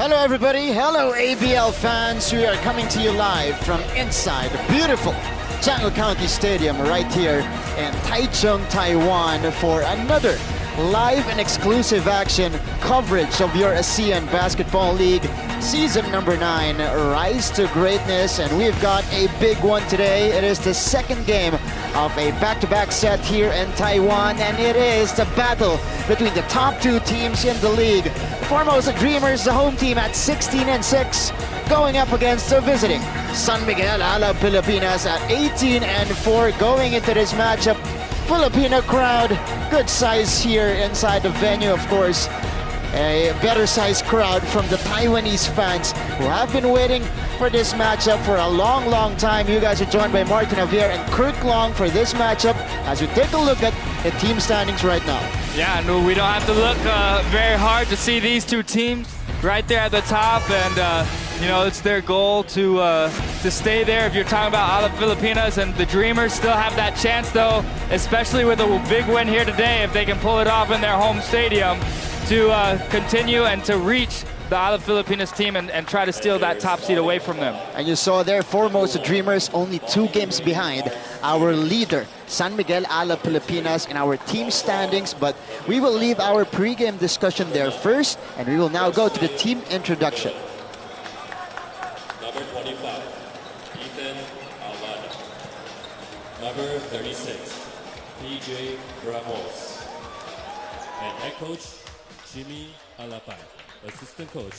Hello everybody, hello ABL fans. We are coming to you live from inside the beautiful Changi County Stadium right here in Taichung, Taiwan for another live and exclusive action coverage of your ASEAN Basketball League season number 9, Rise to Greatness, and we've got a big one today. It is the second game of a back-to-back set here in Taiwan, and it is the battle between the top two teams in the league. Formosa Dreamers, the home team at 16-6, going up against the visiting San Miguel Alab Pilipinas at 18-4. Going into this matchup, Filipino crowd, good size here inside the venue, of course. A better sized crowd from the Taiwanese fans who have been waiting for this matchup for a long time. You guys are joined by Martin Javier and Kurt Long for this matchup as we take a look at the team standings right now. Yeah, and we don't have to look very hard to see these two teams right there at the top, and you know, it's their goal to stay there. If you're talking about Alab Pilipinas, and the Dreamers still have that chance though, especially with a big win here today, if they can pull it off in their home stadium, to continue and to reach the Alab Pilipinas team and try to steal that top seed away from them. And you saw there, Formosa Dreamers only 2 games behind our leader, San Miguel Alab Pilipinas, in our team standings. But we will leave our pre-game discussion there first, and we will now go to the team introduction. Number 25, Ethan Almada. Number 36, PJ Ramos. And head coach, Jimmy Alapai. Assistant coach,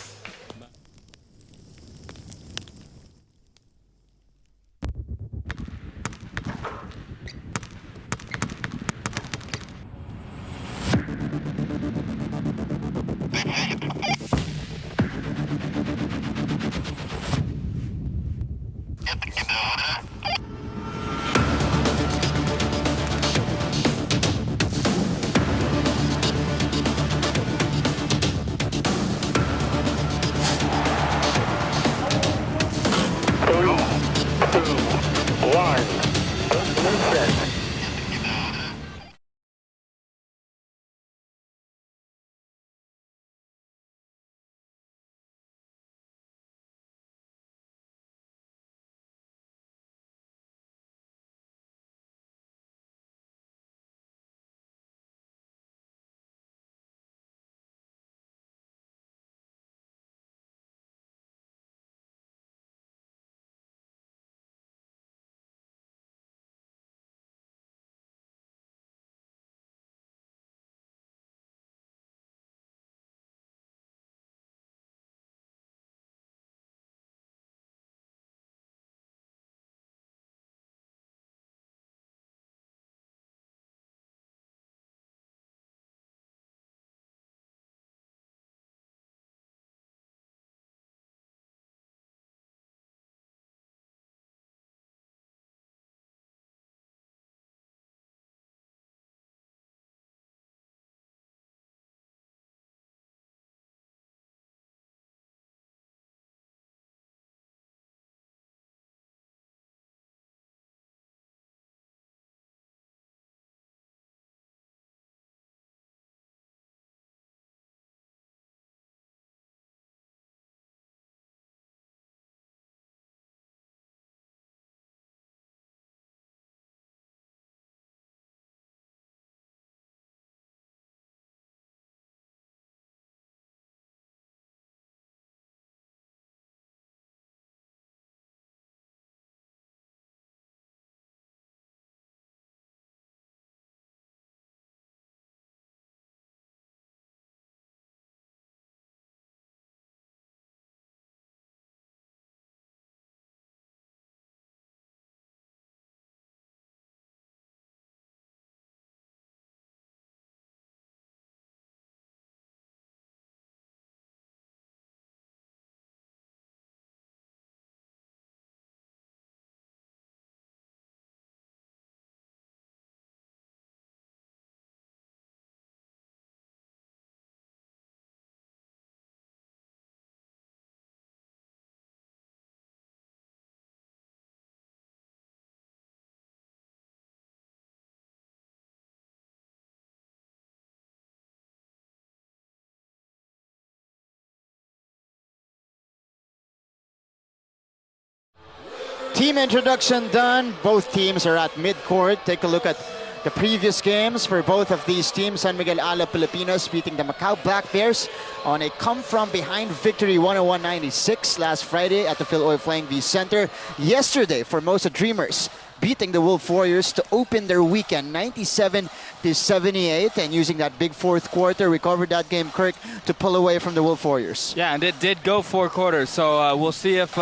Team introduction done. Both teams are at midcourt. Take a look at the previous games for both of these teams. San Miguel Alab Pilipinas beating the Macau Black Bears on a come-from-behind victory 101-96 last Friday at the Phil Oil Flying V Center. Yesterday, Formosa Dreamers beating the Wolf Warriors to open their weekend 97-78, and using that big fourth quarter, recovered that game, Kirk, to pull away from the Wolf Warriors. Yeah, and it did go 4 quarters, so we'll see if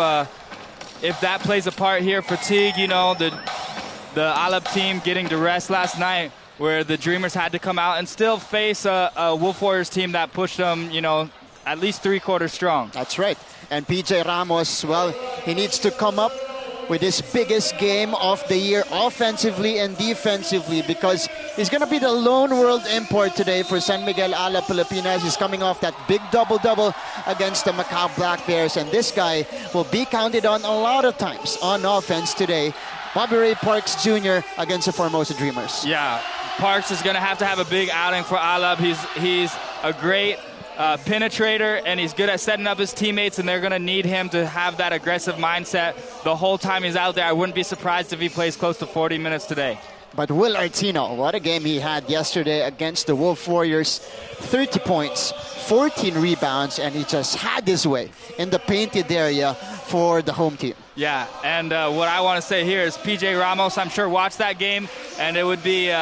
that plays a part here. Fatigue, you know, the Alab team getting to rest last night, where the Dreamers had to come out and still face a Wolf Warriors team that pushed them, you know, at least 3 quarters strong. That's right. And PJ Ramos, well, he needs to come up with his biggest game of the year offensively and defensively, because he's going to be the lone world import today for San Miguel Alab Pilipinas. He's coming off that big double-double against the Macau Black Bears, and this guy will be counted on a lot of times on offense today. Bobby Ray Parks Jr. against the Formosa Dreamers. Yeah, Parks is going to have a big outing for Alab. He's a great penetrator, and he's good at setting up his teammates, and they're going to need him to have that aggressive mindset the whole time he's out there. I wouldn't be surprised if he plays close to 40 minutes today. But Will Artino, what a game he had yesterday against the Wolf Warriors. 30 points, 14 rebounds, and he just had his way in the painted area for the home team. Yeah, and what I want to say here is PJ Ramos, I'm sure, watched that game, and it would be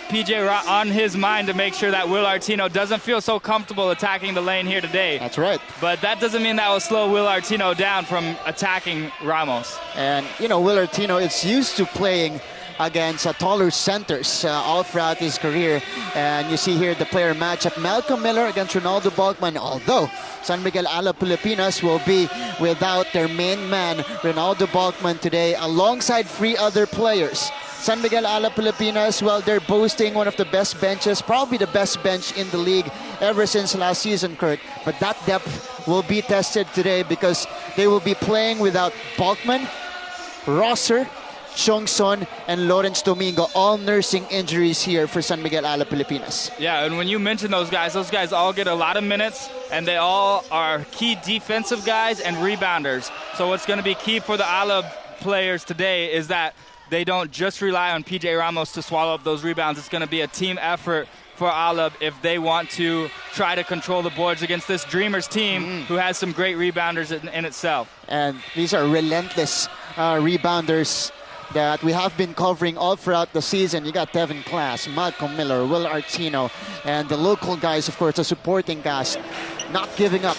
PJ on his mind to make sure that Will Artino doesn't feel so comfortable attacking the lane here today. That's right. But that doesn't mean that will slow Will Artino down from attacking Ramos. And, you know, Will Artino is used to playing against taller centers all throughout his career. And you see here the player matchup, Malcolm Miller against Ronaldo Balkman, although San Miguel Alab Pilipinas will be without their main man, Ronaldo Balkman, today, alongside 3 other players. San Miguel Alab Pilipinas, well, they're boasting one of the best benches, probably the best bench in the league ever since last season, Kurt. But that depth will be tested today because they will be playing without Balkman, Rosser, Chongson, and Lawrence Domingo, all nursing injuries here for San Miguel Alab Pilipinas. Yeah, and when you mention those guys all get a lot of minutes, and they all are key defensive guys and rebounders. So what's going to be key for the Alab players today is that they don't just rely on PJ Ramos to swallow up those rebounds. It's going to be a team effort for Alab if they want to try to control the boards against this Dreamers team who has some great rebounders in itself. And these are relentless rebounders that we have been covering all throughout the season. You got Devin Class, Malcolm Miller, Will Artino, and the local guys, of course, the supporting cast, not giving up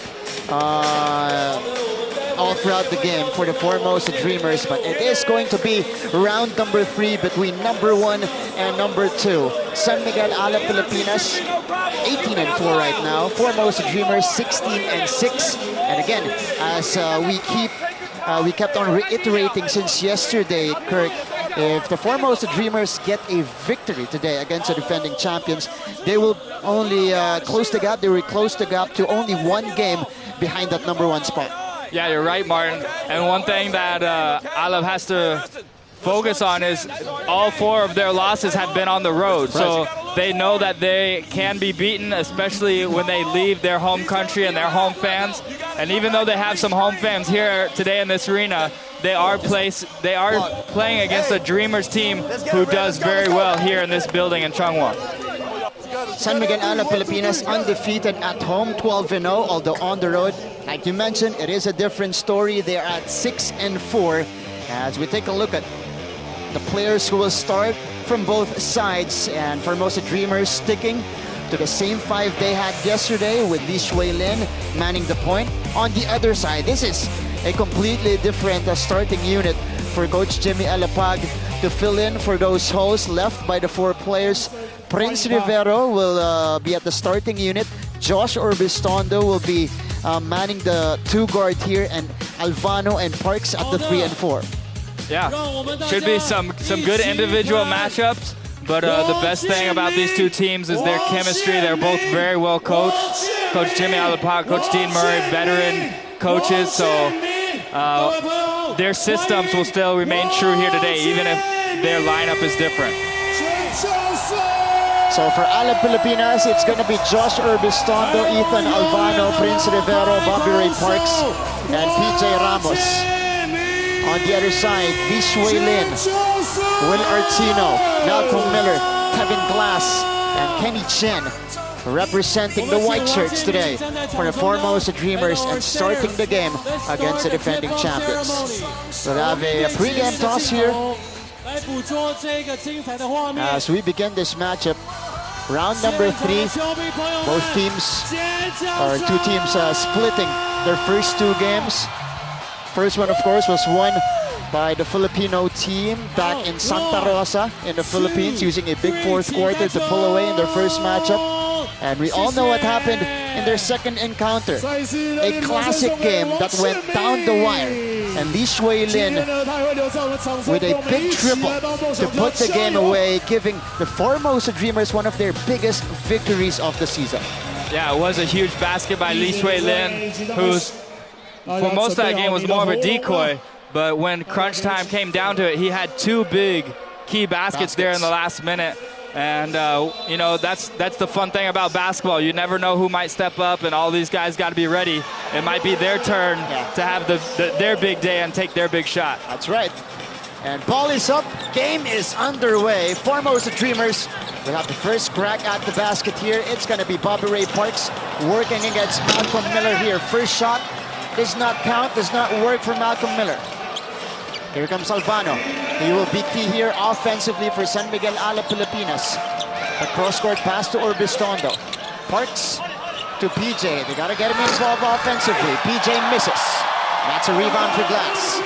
all throughout the game for the Formosa Dreamers. But it is going to be round number 3 between number 1 and number 2. San Miguel Alab Pilipinas 18-4 right now. Formosa Dreamers 16-6. And again, as we kept on reiterating since yesterday, Kirk, if the Formosa Dreamers get a victory today against the defending champions, they will only close the gap. They will close the gap to only 1 game behind that number 1 spot. Yeah, you're right, Martin. And one thing that Alab has to focus on is all 4 of their losses have been on the road. So they know that they can be beaten, especially when they leave their home country and their home fans. And even though they have some home fans here today in this arena, they are playing against a Dreamers team who does very well here in this building in Changwon. San Miguel Alab Pilipinas undefeated at home, 12-0, although on the road, like you mentioned, it is a different story. They are at 6-4. As we take a look at the players who will start from both sides, and Formosa Dreamers sticking to the same 5 they had yesterday with Lee Shui Lin manning the point. On the other side, this is a completely different starting unit for Coach Jimmy Alapag to fill in for those holes left by the 4 players. Prince Rivero will be at the starting unit. Josh Orbistondo will be manning the 2 guard here, and Alvano and Parks at the 3 and 4. Yeah, should be some good individual matchups, but the best thing about these 2 teams is their chemistry. They're both very well coached. Coach Jimmy Alapag, Coach Dean Murray, veteran coaches, so their systems will still remain true here today, even if their lineup is different. So for Alab Pilipinas, it's going to be Josh Urbistondo, Ethan Alvano, Prince Rivero, Bobby Ray Parks, and PJ Ramos. On the other side, Lee Shui Lin, Will Artino, Malcolm Miller, Kevin Glass, and Kenny Chen representing the white shirts today for the Formosa Dreamers and starting the game against the defending champions. We'll have a pre-game toss here as we begin this matchup. Round number 3, both teams, or two teams splitting their first 2 games. First one, of course, was won by the Filipino team back in Santa Rosa in the Philippines, using a big fourth quarter to pull away in their first matchup. And we all know what happened in their second encounter. A classic game that went down the wire. And Lee Shui Lin with a big triple to put the game away, giving the Formosa Dreamers one of their biggest victories of the season. Yeah, it was a huge basket by Lee Shui Lin, who's for most of that game was more of a decoy. But when crunch time came down to it, he had 2 big key baskets there in the last minute. And, you know, that's the fun thing about basketball. You never know who might step up, and all these guys got to be ready. It might be their turn to have their big day and take their big shot. That's right. And ball is up. Game is underway. Formosa Dreamers will have the first crack at the basket here. It's going to be Bobby Ray Parks working against Malcolm Miller here. First shot does not count, does not work for Malcolm Miller. Here comes Albano. He will be key here offensively for San Miguel Alab Pilipinas. A cross-court pass to Orbistondo. Parks to PJ. They got to get him involved offensively. PJ misses. That's a rebound for Glass.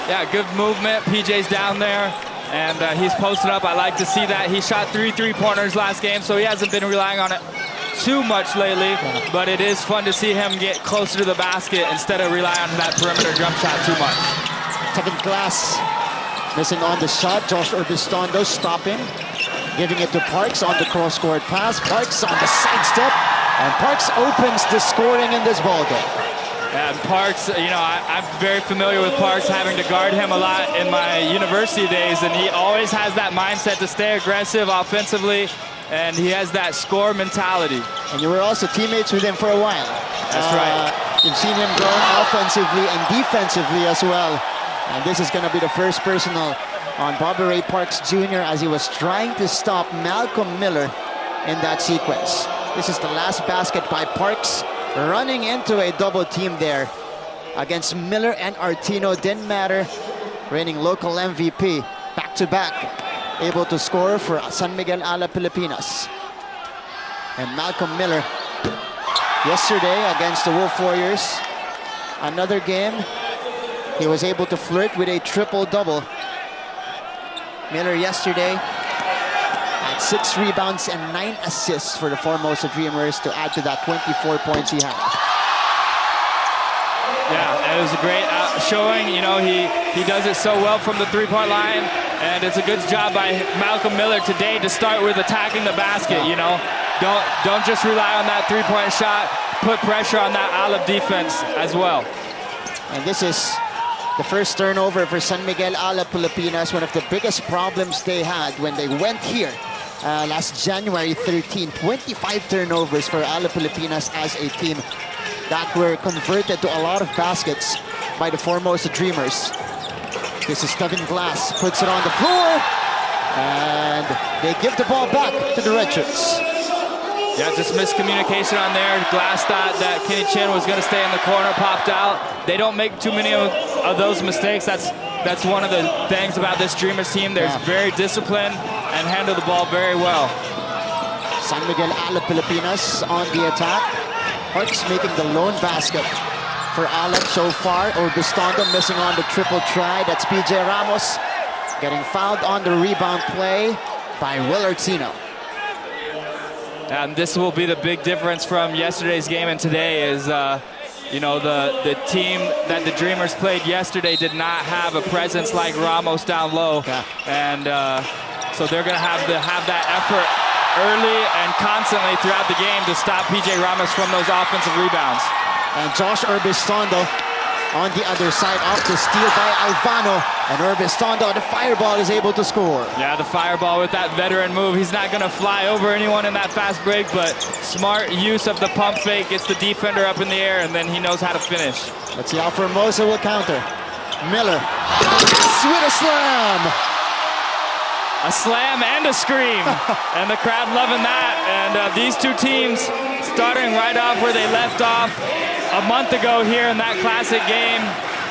Yeah, good movement. PJ's down there, and he's posted up. I like to see that. He shot 3 3-pointers last game, so he hasn't been relying on it too much lately, but it is fun to see him get closer to the basket instead of relying on that perimeter jump shot too much. Kevin Glass missing on the shot. Josh Orbistondo stopping, giving it to Parks on the cross-court pass. Parks on the sidestep, and Parks opens the scoring in this ball game. And Parks, you know, I'm very familiar with Parks, having to guard him a lot in my university days, and he always has that mindset to stay aggressive offensively, and he has that score mentality. And you were also teammates with him for a while. That's right. You've seen him grow offensively and defensively as well. And this is going to be the first personal on Bobby Ray Parks Jr. as he was trying to stop Malcolm Miller in that sequence. This is the last basket by Parks, running into a double team there against Miller and Artino. Didn't matter. Reigning local MVP, back-to-back, able to score for San Miguel Alab Pilipinas. And Malcolm Miller yesterday against the Wolf Warriors, another game. He was able to flirt with a triple-double. Miller yesterday had 6 rebounds and 9 assists for the Formosa Dreamers to add to that 24 points he had. Yeah, it was a great showing. You know, he does it so well from the 3-point line, and it's a good job by Malcolm Miller today to start with attacking the basket. You know, don't just rely on that 3-point shot. Put pressure on that Alab defense as well. And this is the first turnover for San Miguel Alab Pilipinas, one of the biggest problems they had when they went here last January 13. 25 turnovers for Alab Pilipinas as a team that were converted to a lot of baskets by the Formosa Dreamers. This is Kevin Glass, puts it on the floor, and they give the ball back to the Redshirts. Yeah, just miscommunication on there. Glass thought that Kenny Chen was going to stay in the corner, popped out. They don't make too many of those mistakes. That's one of the things about this Dreamers team. They're very disciplined and handle the ball very well. San Miguel Alab Pilipinas on the attack. Parks making the lone basket for Alab so far. Orbistondo missing on the triple try. That's PJ Ramos getting fouled on the rebound play by Will Artino. And this will be the big difference from yesterday's game and today is, you know, the team that the Dreamers played yesterday did not have a presence like Ramos down low. And so they're going to have that effort early and constantly throughout the game to stop PJ Ramos from those offensive rebounds. And Josh Orbistondo on the other side off the steal by Albano. And Orbistondo, the fireball, is able to score. Yeah, the fireball with that veteran move. He's not going to fly over anyone in that fast break, but smart use of the pump fake. Gets the defender up in the air, and then he knows how to finish. Let's see how Formosa will counter. Miller with a slam. A slam and a scream, and the crowd loving that. And these two teams starting right off where they left off a month ago here in that classic game.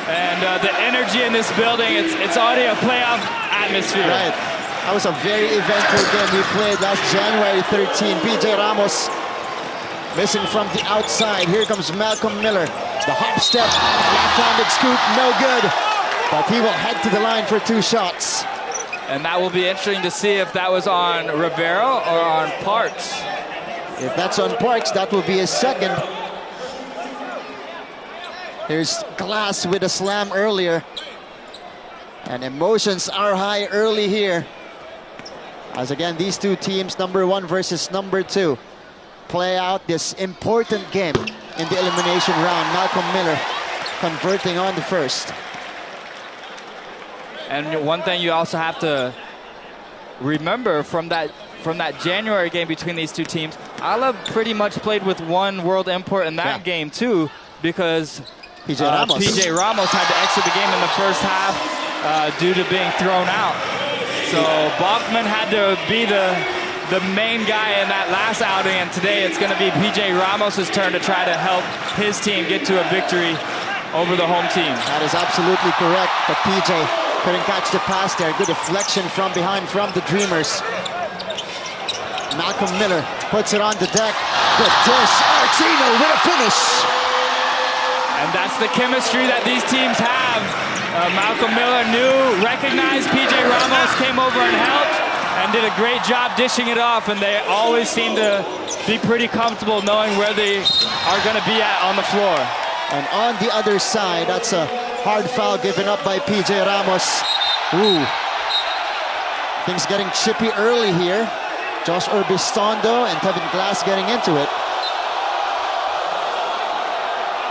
And the energy in this building, it's already a playoff atmosphere. Right. That was a very eventful game we played last January 13. PJ Ramos missing from the outside. Here comes Malcolm Miller. The hop step, left-handed scoop, no good. But he will head to the line for 2 shots. And that will be interesting to see if that was on Rivero or on Parks. If that's on Parks, that will be his second. Here's Glass with a slam earlier. And emotions are high early here. As again, these two teams, number 1 versus number 2, play out this important game in the elimination round. Malcolm Miller converting on the first. And one thing you also have to remember from that January game between these two teams, Alab pretty much played with one world import in that game too, because PJ Ramos had to exit the game in the first half due to being thrown out. So Bachman had to be the main guy in that last outing, and today it's going to be PJ Ramos' turn to try to help his team get to a victory over the home team. That is absolutely correct, but PJ couldn't catch the pass there. Good deflection from behind from the Dreamers. Malcolm Miller puts it on the deck. Good dish. Artino with a finish. And that's the chemistry that these teams have. Malcolm Miller recognized PJ Ramos, came over and helped, and did a great job dishing it off. And they always seem to be pretty comfortable knowing where they are going to be at on the floor. And on the other side, that's a hard foul given up by PJ Ramos. Ooh. Things getting chippy early here. Josh Urbistondo and Kevin Glass getting into it.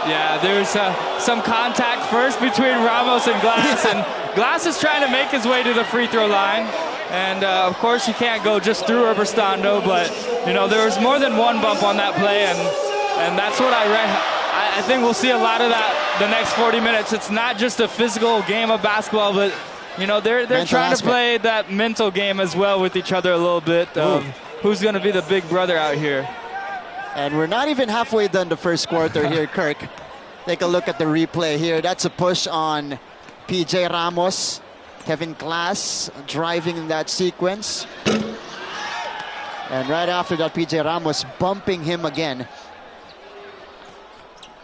Yeah, there's some contact first between Ramos and Glass, and Glass is trying to make his way to the free throw line. And of course, you can't go just through Urbistondo, but you know there was more than one bump on that play, and that's what I think we'll see a lot of that the next 40 minutes. It's not just a physical game of basketball, but you know they're trying to play that mental game as well with each other a little bit of who's going to be the big brother out here. And we're not even halfway done the first quarter here, Kirk. Take a look at the replay here. That's a push on PJ Ramos. Kevin Glass driving in that sequence. And right after that, PJ Ramos bumping him again.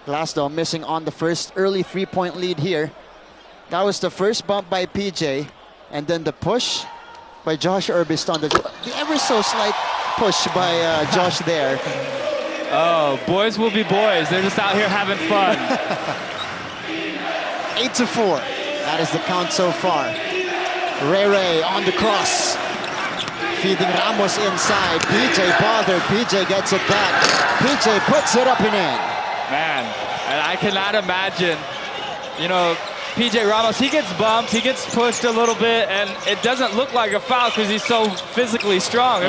Glass, though, missing on the first early 3-point lead here. That was the first bump by PJ. And then the push by Josh Urbistondo. The ever so slight push by Josh there. Oh, boys will be boys. They're just out here having fun. 8-4. That is the count so far. Ray on the cross. Feeding Ramos inside. PJ bothered. PJ gets it back. PJ puts it up and in. Man, and I cannot imagine, you know, PJ Ramos, he gets bumped, he gets pushed a little bit, and it doesn't look like a foul because he's so physically strong.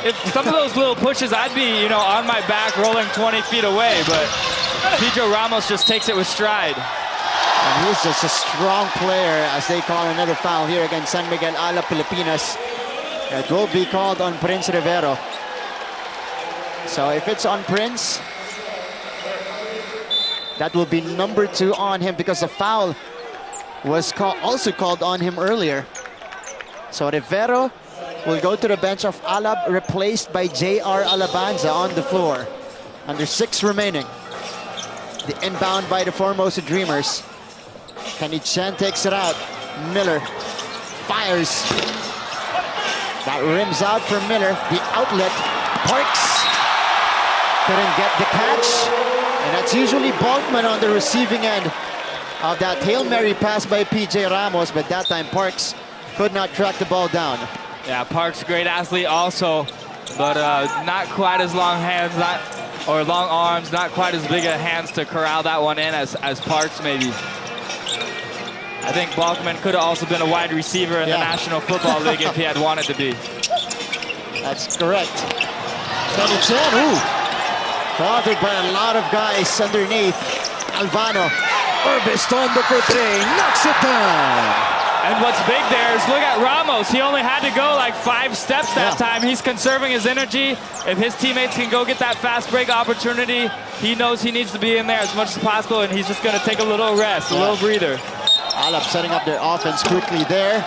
If some of those little pushes, I'd be, you know, on my back rolling 20 feet away, but PJ Ramos just takes it with stride. And he's just a strong player as they call another foul here against San Miguel Alab Pilipinas. It will be called on Prince Rivero. So if it's on Prince, that will be number 2 on him because the foul was also called on him earlier. So Rivero will go to the bench of Alab, replaced by J.R. Alabanza on the floor. Under 6 remaining. The inbound by the Formosa Dreamers. Kenny Chen takes it out. Miller fires. That rims out for Miller. The outlet. Parks couldn't get the catch. And that's usually Balkman on the receiving end of that Hail Mary pass by PJ Ramos, but that time Parks could not track the ball down. Yeah, Parks, great athlete also, but not quite as long hands, or long arms, not quite as big a hands to corral that one in as Parks maybe. I think Balkman could have also been a wide receiver in the National Football League if he had wanted to be. That's correct. Kenny Chen, bothered by a lot of guys underneath. Alvano Urbistondo for three, knocks it down. And what's big there is look at Ramos. He only had to go like 5 steps that time. He's conserving his energy. If his teammates can go get that fast break opportunity, he knows he needs to be in there as much as possible, and he's just going to take a little rest, a little breather. Alab setting up their offense quickly there.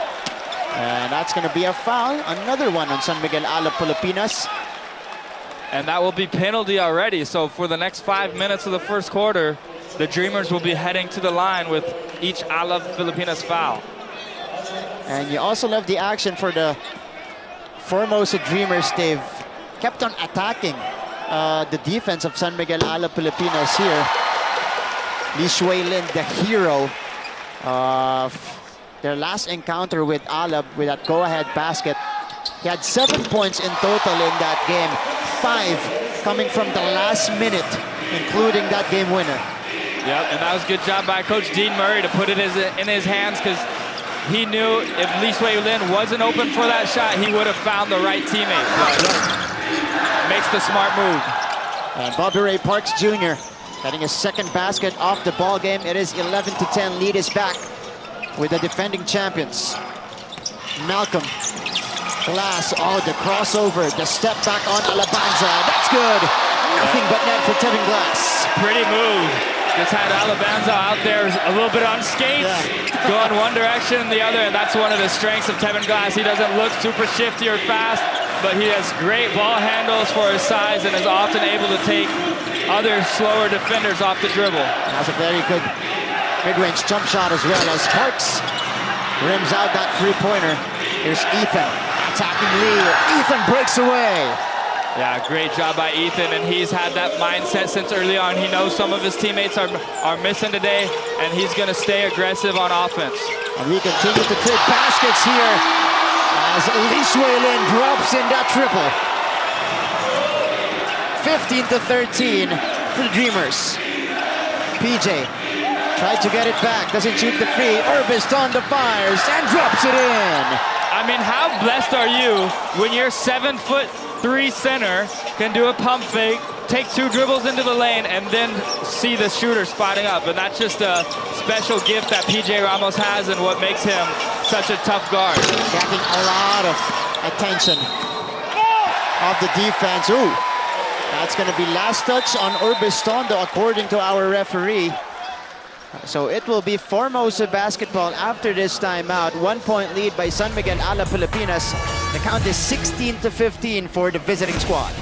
And that's going to be a foul. Another one on San Miguel Alab Pilipinas. And that will be penalty already. So for the next 5 minutes of the first quarter, the Dreamers will be heading to the line with each Alab Pilipinas foul. And you also love the action for the Formosa Dreamers. They've kept on attacking the defense of San Miguel Alab Pilipinas here. Li Shueilin, the hero of their last encounter with Alab with that go-ahead basket. He had 7 points in total in that game, 5 coming from the last minute, including that game winner. Yep, and that was a good job by Coach Dean Murray to put it in his hands, because he knew if Li Shueilin wasn't open for that shot, he would have found the right teammate. Makes the smart move. And Bobby Ray Parks Jr. getting his second basket off the ball game. It is 11-10. Lead is back with the defending champions. Malcolm. Glass. Oh, the crossover. The step back on Alabanza. That's good. Nothing but net for Tevin Glass. Pretty move. Just had Alabanza out there a little bit on skates, going one direction and the other, and that's one of the strengths of Tevin Glass. He doesn't look super shifty or fast, but he has great ball handles for his size and is often able to take other slower defenders off the dribble. That's a very good mid-range jump shot as well, as Parks rims out that three-pointer. Here's Ethan attacking Lee. Ethan breaks away. Yeah, great job by Ethan, and he's had that mindset since early on. He knows some of his teammates are missing today, and he's going to stay aggressive on offense. And we continue to create baskets here as Li Shueilin drops in that triple. 15-13 for the Dreamers. PJ tried to get it back, doesn't shoot the free. Urbistondo fires and drops it in. I mean, how blessed are you when your 7'3" center can do a pump fake, take 2 dribbles into the lane, and then see the shooter spotting up. And that's just a special gift that PJ Ramos has and what makes him such a tough guard. Getting a lot of attention of the defense. Ooh, that's going to be last touch on Urbistondo according to our referee. So it will be Formosa basketball after this timeout. 1 point lead by San Miguel Alab Pilipinas. The count is 16-15 for the visiting squad.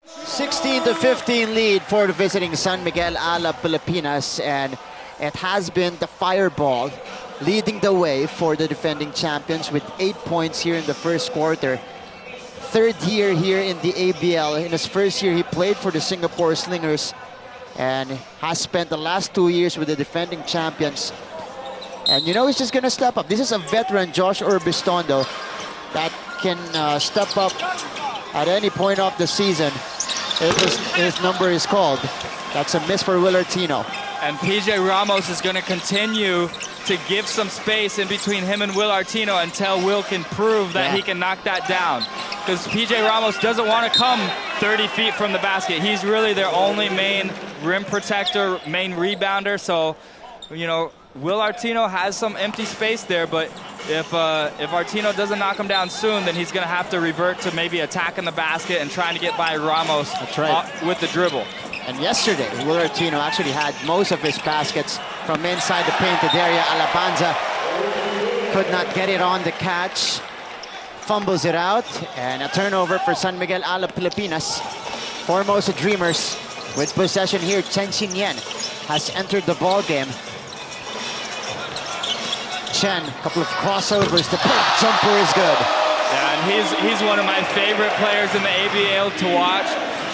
(16-15) lead for the visiting San Miguel Alab Pilipinas, and it has been the Fireball leading the way for the defending champions with 8 points here in the first quarter. Third year here in the ABL. In his first year, he played for the Singapore Slingers and has spent the last 2 years with the defending champions. And you know he's just going to step up. This is a veteran, Josh Urbistondo, that can step up at any point of the season if his number is called. That's a miss for Will Artino. And PJ Ramos is going to continue to give some space in between him and Will Artino until Will can prove that he can knock that down. Because PJ Ramos doesn't want to come 30 feet from the basket. He's really their only main rim protector, main rebounder. So, you know, Will Artino has some empty space there, but if Artino doesn't knock him down soon, then he's going to have to revert to maybe attacking the basket and trying to get by Ramos. That's right. With the dribble. And yesterday, Will Artino actually had most of his baskets from inside the painted area. Alabanza could not get it on the catch. Fumbles it out, and a turnover for San Miguel Alab Pilipinas. Formosa Dreamers with possession here. Chen Xin-yen has entered the ball game. Chen, a couple of crossovers. The pull-up jumper is good. Yeah, and he's one of my favorite players in the ABL to watch.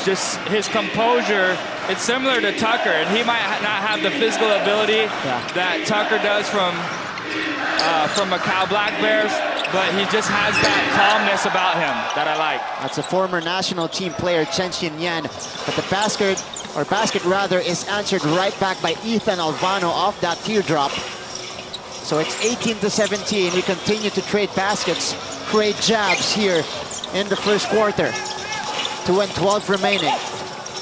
Just his composure, it's similar to Tucker, and he might not have the physical ability that Tucker does from Macau Black Bears, but he just has that calmness about him that I like. That's a former national team player, Chen Xin-yen, but the basket is answered right back by Ethan Alvano off that teardrop. So it's 18-17. We continue to trade baskets, create jabs here in the first quarter. 2:12 remaining.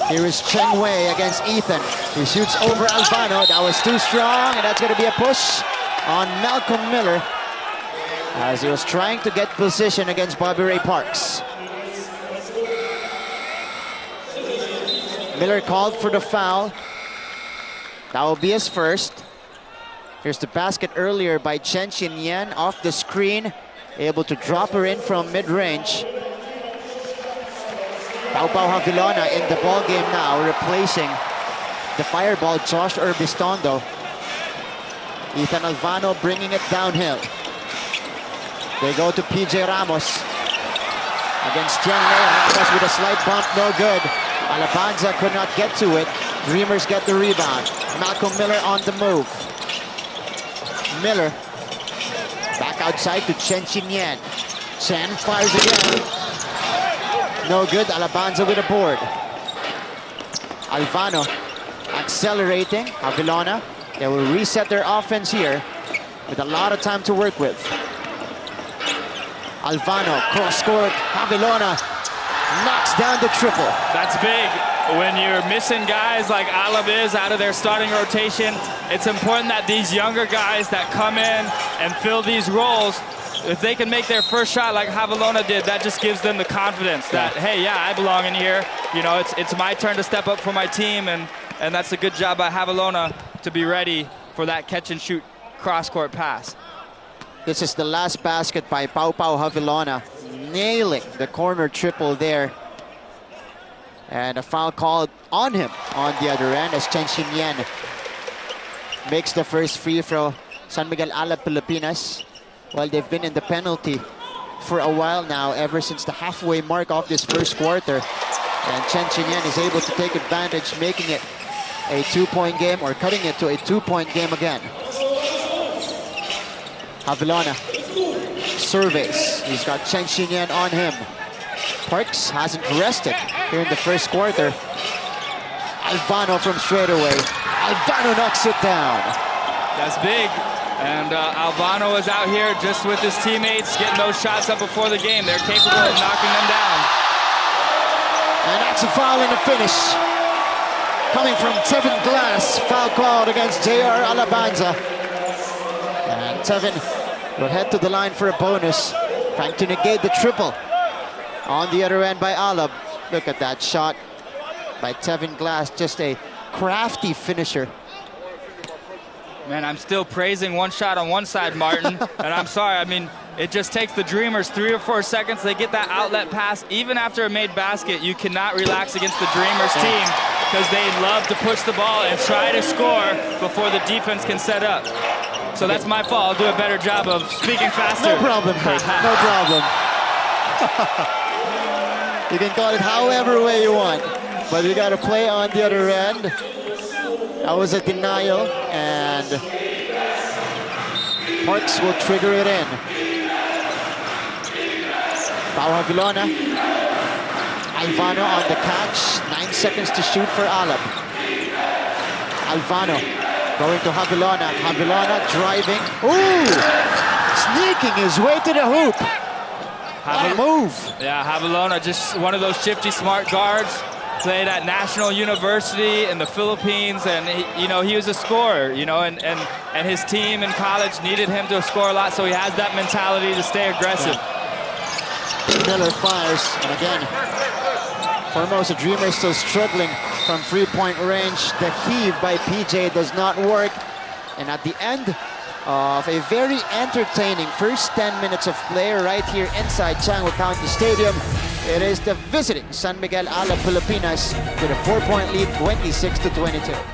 Here is Cheng Wei against Ethan. He shoots over Alvano. That was too strong, and that's going to be a push on Malcolm Miller as he was trying to get position against Bobby Ray Parks. Miller called for the foul. That will be his first. Here's the basket earlier by Chen Xin-yen off the screen, able to drop her in from mid-range. Pau Havilona in the ball game now, replacing the fireball Josh Urbistondo. Ethan Alvano bringing it downhill. They go to PJ Ramos against Tianlei. Ramos with a slight bump, no good. Alabanza could not get to it. Dreamers get the rebound. Malcolm Miller on the move. Miller back outside to Chen Xin-yen. Chen fires again. No good. Alabanza with a board. Alvano accelerating. Havilona. They will reset their offense here with a lot of time to work with. Alvano cross-court. Havilona knocks down the triple. That's big. When you're missing guys like Alab is out of their starting rotation, it's important that these younger guys that come in and fill these roles, if they can make their first shot like Havilona did, that just gives them the confidence that, hey, yeah, I belong in here. You know, it's my turn to step up for my team, and that's a good job by Havilona to be ready for that catch-and-shoot cross-court pass. This is the last basket by Pau Havilona, nailing the corner triple there. And a foul called on him on the other end as Chen Xin-yen makes the first free throw. San Miguel Alab Pilipinas, well, they've been in the penalty for a while now, ever since the halfway mark of this first quarter. And Chen Xin-yen is able to take advantage, making it a two-point game, or cutting it to a two-point game again. Havilona surveys. He's got Chen Xin-yen on him. Parks hasn't rested here in the first quarter. Alvano from straight away. Alvano knocks it down. That's big. And Alvano is out here just with his teammates, getting those shots up before the game. They're capable of knocking them down. And that's a foul in the finish. Coming from Tevin Glass. Foul called against J.R. Alabanza. And Tevin will head to the line for a bonus, trying to negate the triple. On the other end by Alab. Look at that shot by Tevin Glass. Just a crafty finisher. Man, I'm still praising one shot on one side, Martin. And I'm sorry, I mean, it just takes the Dreamers 3 or 4 seconds. They get that outlet pass. Even after a made basket, you cannot relax against the Dreamers team because they love to push the ball and try to score before the defense can set up. So that's my fault. I'll do a better job of speaking faster. No problem, Kurt. No problem. You can call it however way you want, but we got to play on the other end. That was a denial, and Parks will trigger it in. Pau Havilona. Alvano on the catch. 9 seconds to shoot for Alab. Alvano going to Havilona. Havilona driving. Ooh! Sneaking his way to the hoop. What a move. Yeah, Havilona, just one of those shifty, smart guards. played at National University in the Philippines, and he was a scorer, and his team in college needed him to score a lot, so he has that mentality to stay aggressive. Yeah. Miller fires, and again, Formosa Dreamers still struggling from three-point range. The heave by PJ does not work, and at the end of a very entertaining first 10 minutes of play right here inside Changi County Stadium, it is the visiting San Miguel Alab Pilipinas with a 4-point lead, 26-22.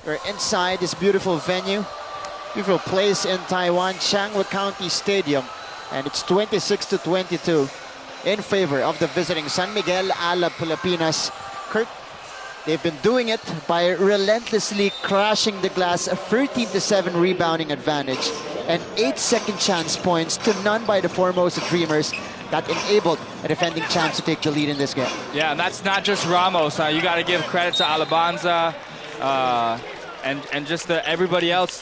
We're inside this beautiful venue, beautiful place in Taiwan, Changi County Stadium, and it's 26-22 in favor of the visiting San Miguel Alab Pilipinas. Kurt, they've been doing it by relentlessly crashing the glass, a 13-7 rebounding advantage, and 8 second chance points to none by the Formosa Dreamers that enabled a defending champs to take the lead in this game. Yeah, and that's not just Ramos. You got to give credit to Alabanza, and just everybody else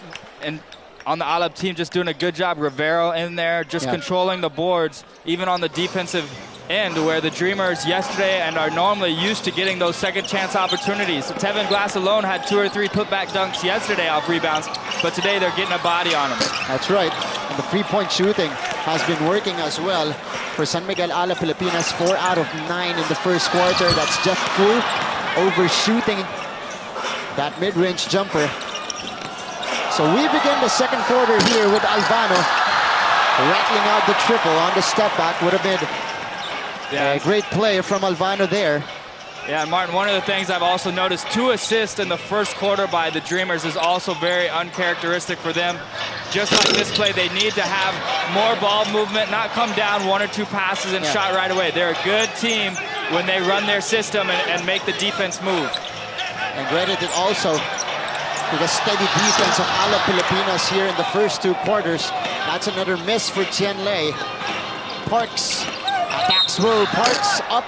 on the Alab team just doing a good job. Rivero in there, just controlling the boards, even on the defensive end, where the Dreamers yesterday and are normally used to getting those second chance opportunities. Tevin Glass alone had 2 or 3 putback dunks yesterday off rebounds, but today they're getting a body on him. That's right. And the three-point shooting has been working as well for San Miguel Alab Pilipinas. 4 out of 9 in the first quarter. That's Jeff Fu overshooting that mid-range jumper. So we begin the second quarter here with Alvano rattling out the triple on the step back. Would have been a great play from Alvano there. Yeah, and Martin, one of the things I've also noticed, 2 assists in the first quarter by the Dreamers is also very uncharacteristic for them. Just like this play, they need to have more ball movement, not come down 1 or 2 passes and shot right away. They're a good team when they run their system and make the defense move. And credited also to the steady defense of Alab Pilipinas here in the first 2 quarters. That's another miss for Tien Lei. Parks attacks Will. Parks up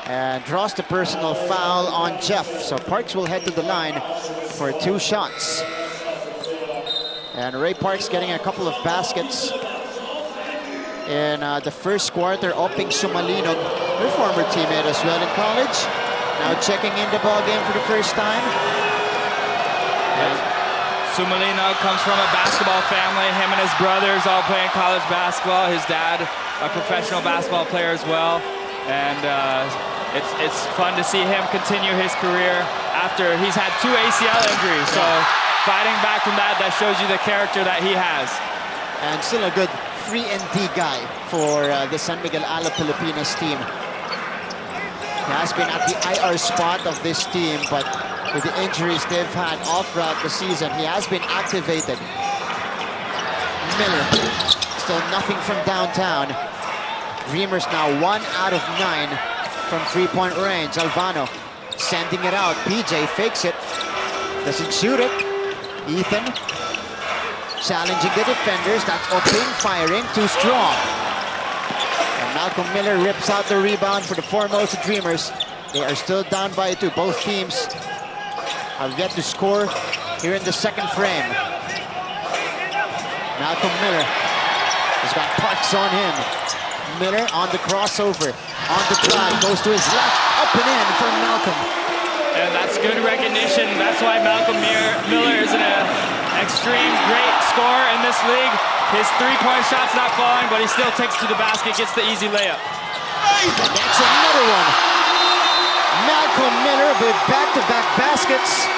and draws the personal foul on Jeff. So Parks will head to the line for 2 shots. And Ray Parks getting a couple of baskets in the first quarter. Oping Sumalinog, her former teammate as well in college. Now checking in the ball game for the first time. Sumalino comes from a basketball family. Him and his brothers all playing college basketball. His dad, a professional basketball player as well. And it's fun to see him continue his career after he's had 2 ACL injuries. So fighting back from that shows you the character that he has. and still a good 3-and-D guy for the San Miguel Alab Pilipinas team. He has been at the IR spot of this team, but with the injuries they've had all throughout the season, he has been activated. Miller, still nothing from downtown. Dreamers now 1 out of 9 from 3-point range. Alvano sending it out. PJ fakes it, doesn't shoot it. Ethan challenging the defenders. That's Oping firing, too strong. And Malcolm Miller rips out the rebound for the Formosa Dreamers. They are still down by 2. Both teams have yet to score here in the second frame. Malcolm Miller has got Parks on him. Miller on the crossover, on the drive, goes to his left, up and in from Malcolm. And that's good recognition. That's why Malcolm Miller is an extreme great scorer in this league. His three-point shot's not falling, but he still takes to the basket, gets the easy layup. And that's another one. Malcolm Miller with back-to-back baskets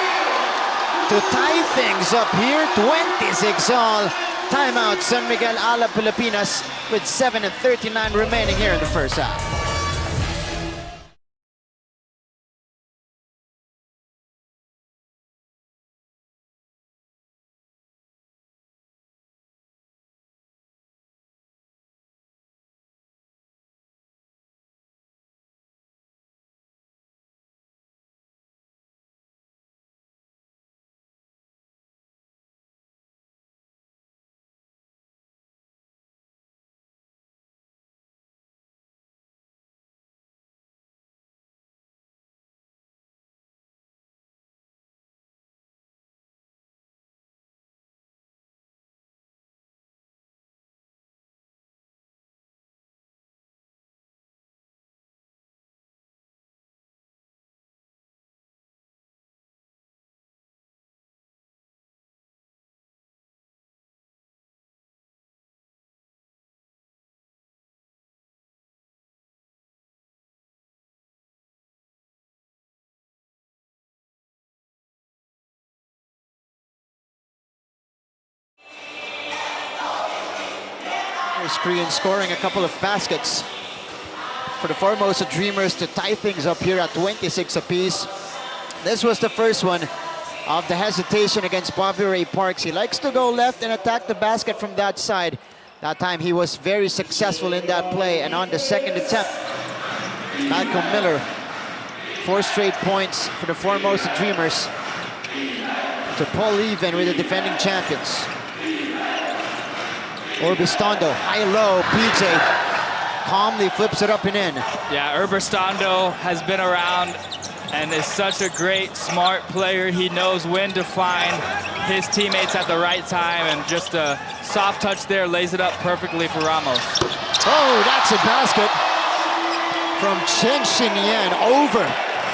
to tie things up here. 26 all. Timeout, San Miguel Alab Pilipinas with 7:39 remaining here in the first half. Korean scoring a couple of baskets for the Formosa Dreamers to tie things up here at 26 apiece. This was the first one of the hesitation against Bobby Ray Parks. He likes to go left and attack the basket from that side. That time he was very successful in that play, and on the second attempt, Malcolm Miller, 4 straight points for the Formosa Dreamers to pull even with the defending champions. Orbistondo, high-low, PJ calmly flips it up and in. Yeah, Orbistondo has been around and is such a great, smart player. He knows when to find his teammates at the right time, and just a soft touch there lays it up perfectly for Ramos. Oh, that's a basket from Chen Xinyan over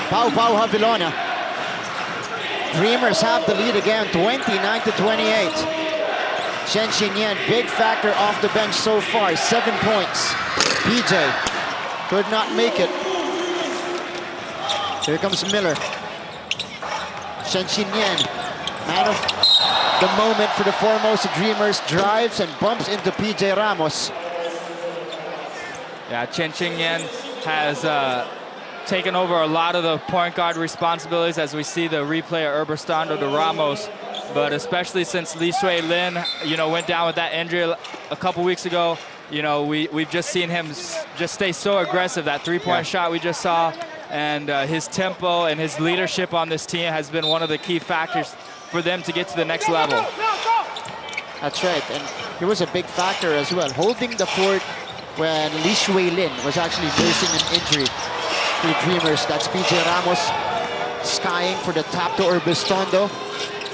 Pau Havilona. Dreamers have the lead again, 29-28. Chen Xinyan, big factor off the bench so far, 7 points. PJ could not make it. Here comes Miller. Chen Xinyan, man of the moment for the Formosa Dreamers, drives and bumps into PJ Ramos. Yeah, Chen Xinyan has taken over a lot of the point guard responsibilities as we see the replay of Orbistondo to Ramos. But especially since Lee Shui Lin, went down with that injury a couple weeks ago, we've just seen him just stay so aggressive. That three-point shot we just saw, and his tempo and his leadership on this team has been one of the key factors for them to get to the next level. That's right, and he was a big factor as well, holding the fort when Lee Shui Lin was actually nursing an injury to the Dreamers. That's PJ Ramos skying for the tap to Orbistondo.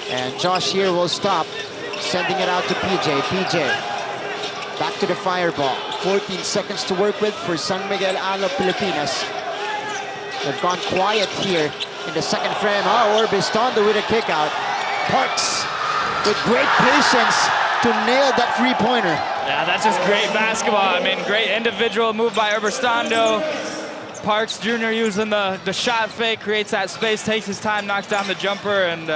And Josh here will stop, sending it out to PJ. PJ, back to the fireball. 14 seconds to work with for San Miguel Alab Pilipinas. They've gone quiet here in the second frame. Oh, Orbistondo with a kick out. Parks with great patience to nail that three-pointer. Yeah, that's just great basketball. I mean, great individual move by Orbistondo. Parks Jr. using the shot fake, creates that space, takes his time, knocks down the jumper, and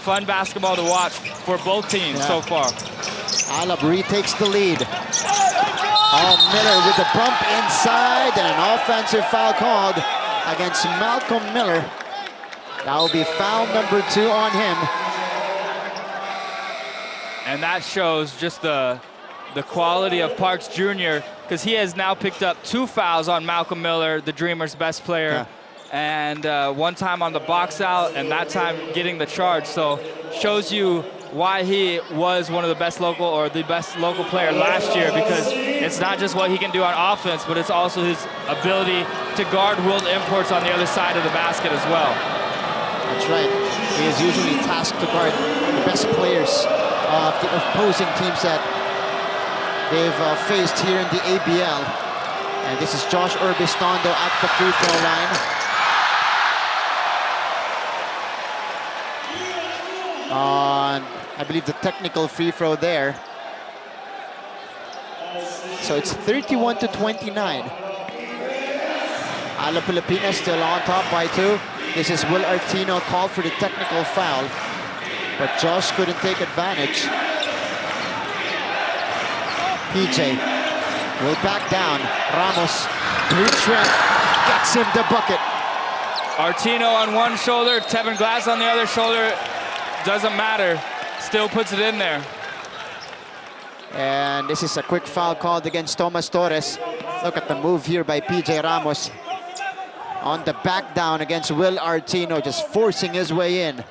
fun basketball to watch for both teams so far. Alab retakes the lead. Oh, Miller with the bump inside and an offensive foul called against Malcolm Miller. That will be foul number 2 on him. And that shows just the quality of Parks Jr. because he has now picked up 2 fouls on Malcolm Miller, the Dreamers' best player, and 1 time on the box out, and that time getting the charge. So shows you why he was one of the best local or the best local player last year, because it's not just what he can do on offense, but it's also his ability to guard World Imports on the other side of the basket as well. That's right. He is usually tasked to guard the best players of the opposing teams that they've faced here in the ABL. And this is Josh Urbistondo at the free throw line. On, I believe, the technical free throw there. So it's 31-29. Alab Pilipinas still on top by 2. This is Will Artino called for the technical foul, but Josh couldn't take advantage. PJ will back down. Ramos, brute strength, gets him the bucket. Artino on one shoulder, Tevin Glass on the other shoulder. Doesn't matter, still puts it in there. And this is a quick foul called against Tomas Torres. Look at the move here by PJ Ramos. On the back down against Will Artino, just forcing his way in.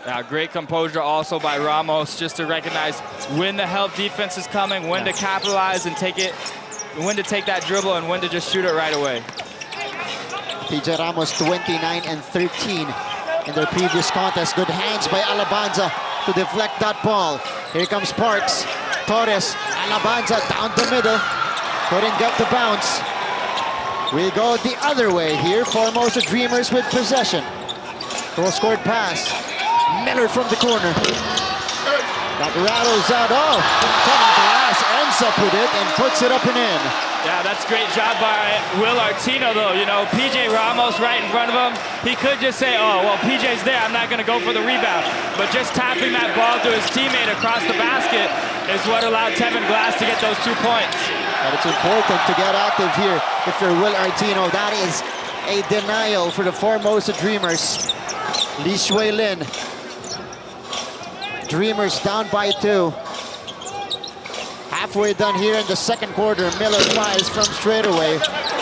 Yeah, great composure also by Ramos, just to recognize when the help defense is coming, when to capitalize and take it, when to take that dribble and when to just shoot it right away. PJ Ramos 29 and 13 in their previous contest. Good hands by Alabanza to deflect that ball. Here comes Parks. Torres, Alabanza down the middle. Couldn't get the bounce. We go the other way here. Formosa Dreamers with possession. Cross-court pass. Miller from the corner. That rattles out. Oh, Tevin Glass ends up with it and puts it up and in. Yeah, that's a great job by Will Artino, though. You know, PJ Ramos right in front of him. He could just say, oh, well, PJ's there, I'm not going to go for the rebound. But just tapping that ball to his teammate across the basket is what allowed Tevin Glass to get those 2 points. But it's important to get active here if you're Will Artino. That is a denial for the Formosa Dreamers. Lee Shui Lin. Dreamers down by 2. Halfway done here in the second quarter. Miller fires from straight away.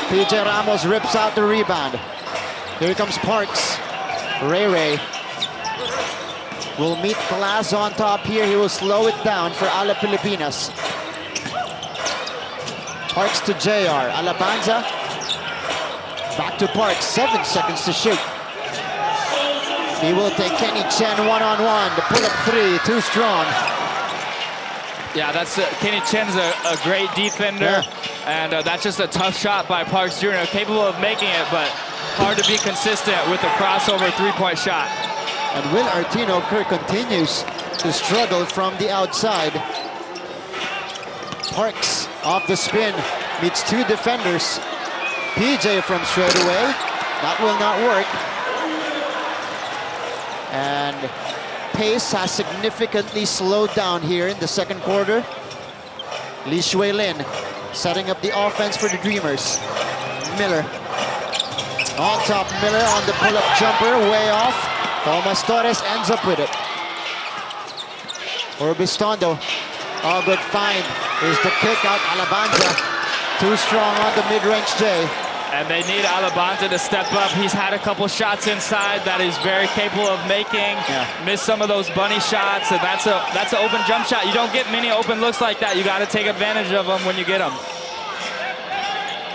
PJ Ramos rips out the rebound. Here comes Parks. Ray will meet Glass on top here. He will slow it down for Alab Pilipinas. Parks to JR. Alabanza. Back to Parks. 7 seconds to shoot. He will take Kenny Chen one-on-one. The pull-up 3, too strong. Yeah, that's Kenny Chen's a great defender, and that's just a tough shot by Parks Jr. Capable of making it, but hard to be consistent with a crossover 3-point shot. And Will Artino continues to struggle from the outside. Parks off the spin, meets 2 defenders. PJ from straight away. That will not work. And pace has significantly slowed down here in the second quarter. Lee Shui Lin setting up the offense for the Dreamers. Miller. On top, Miller on the pull-up jumper, way off. Tomas Torres ends up with it. Urbistondo. Oh, good find. Here's the kick out, Alabanza. Too strong on the mid-range J. And they need Alabanza to step up. He's had a couple shots inside that he's very capable of making. Missed some of those bunny shots, and that's an open jump shot. You don't get many open looks like that. You got to take advantage of them when you get them.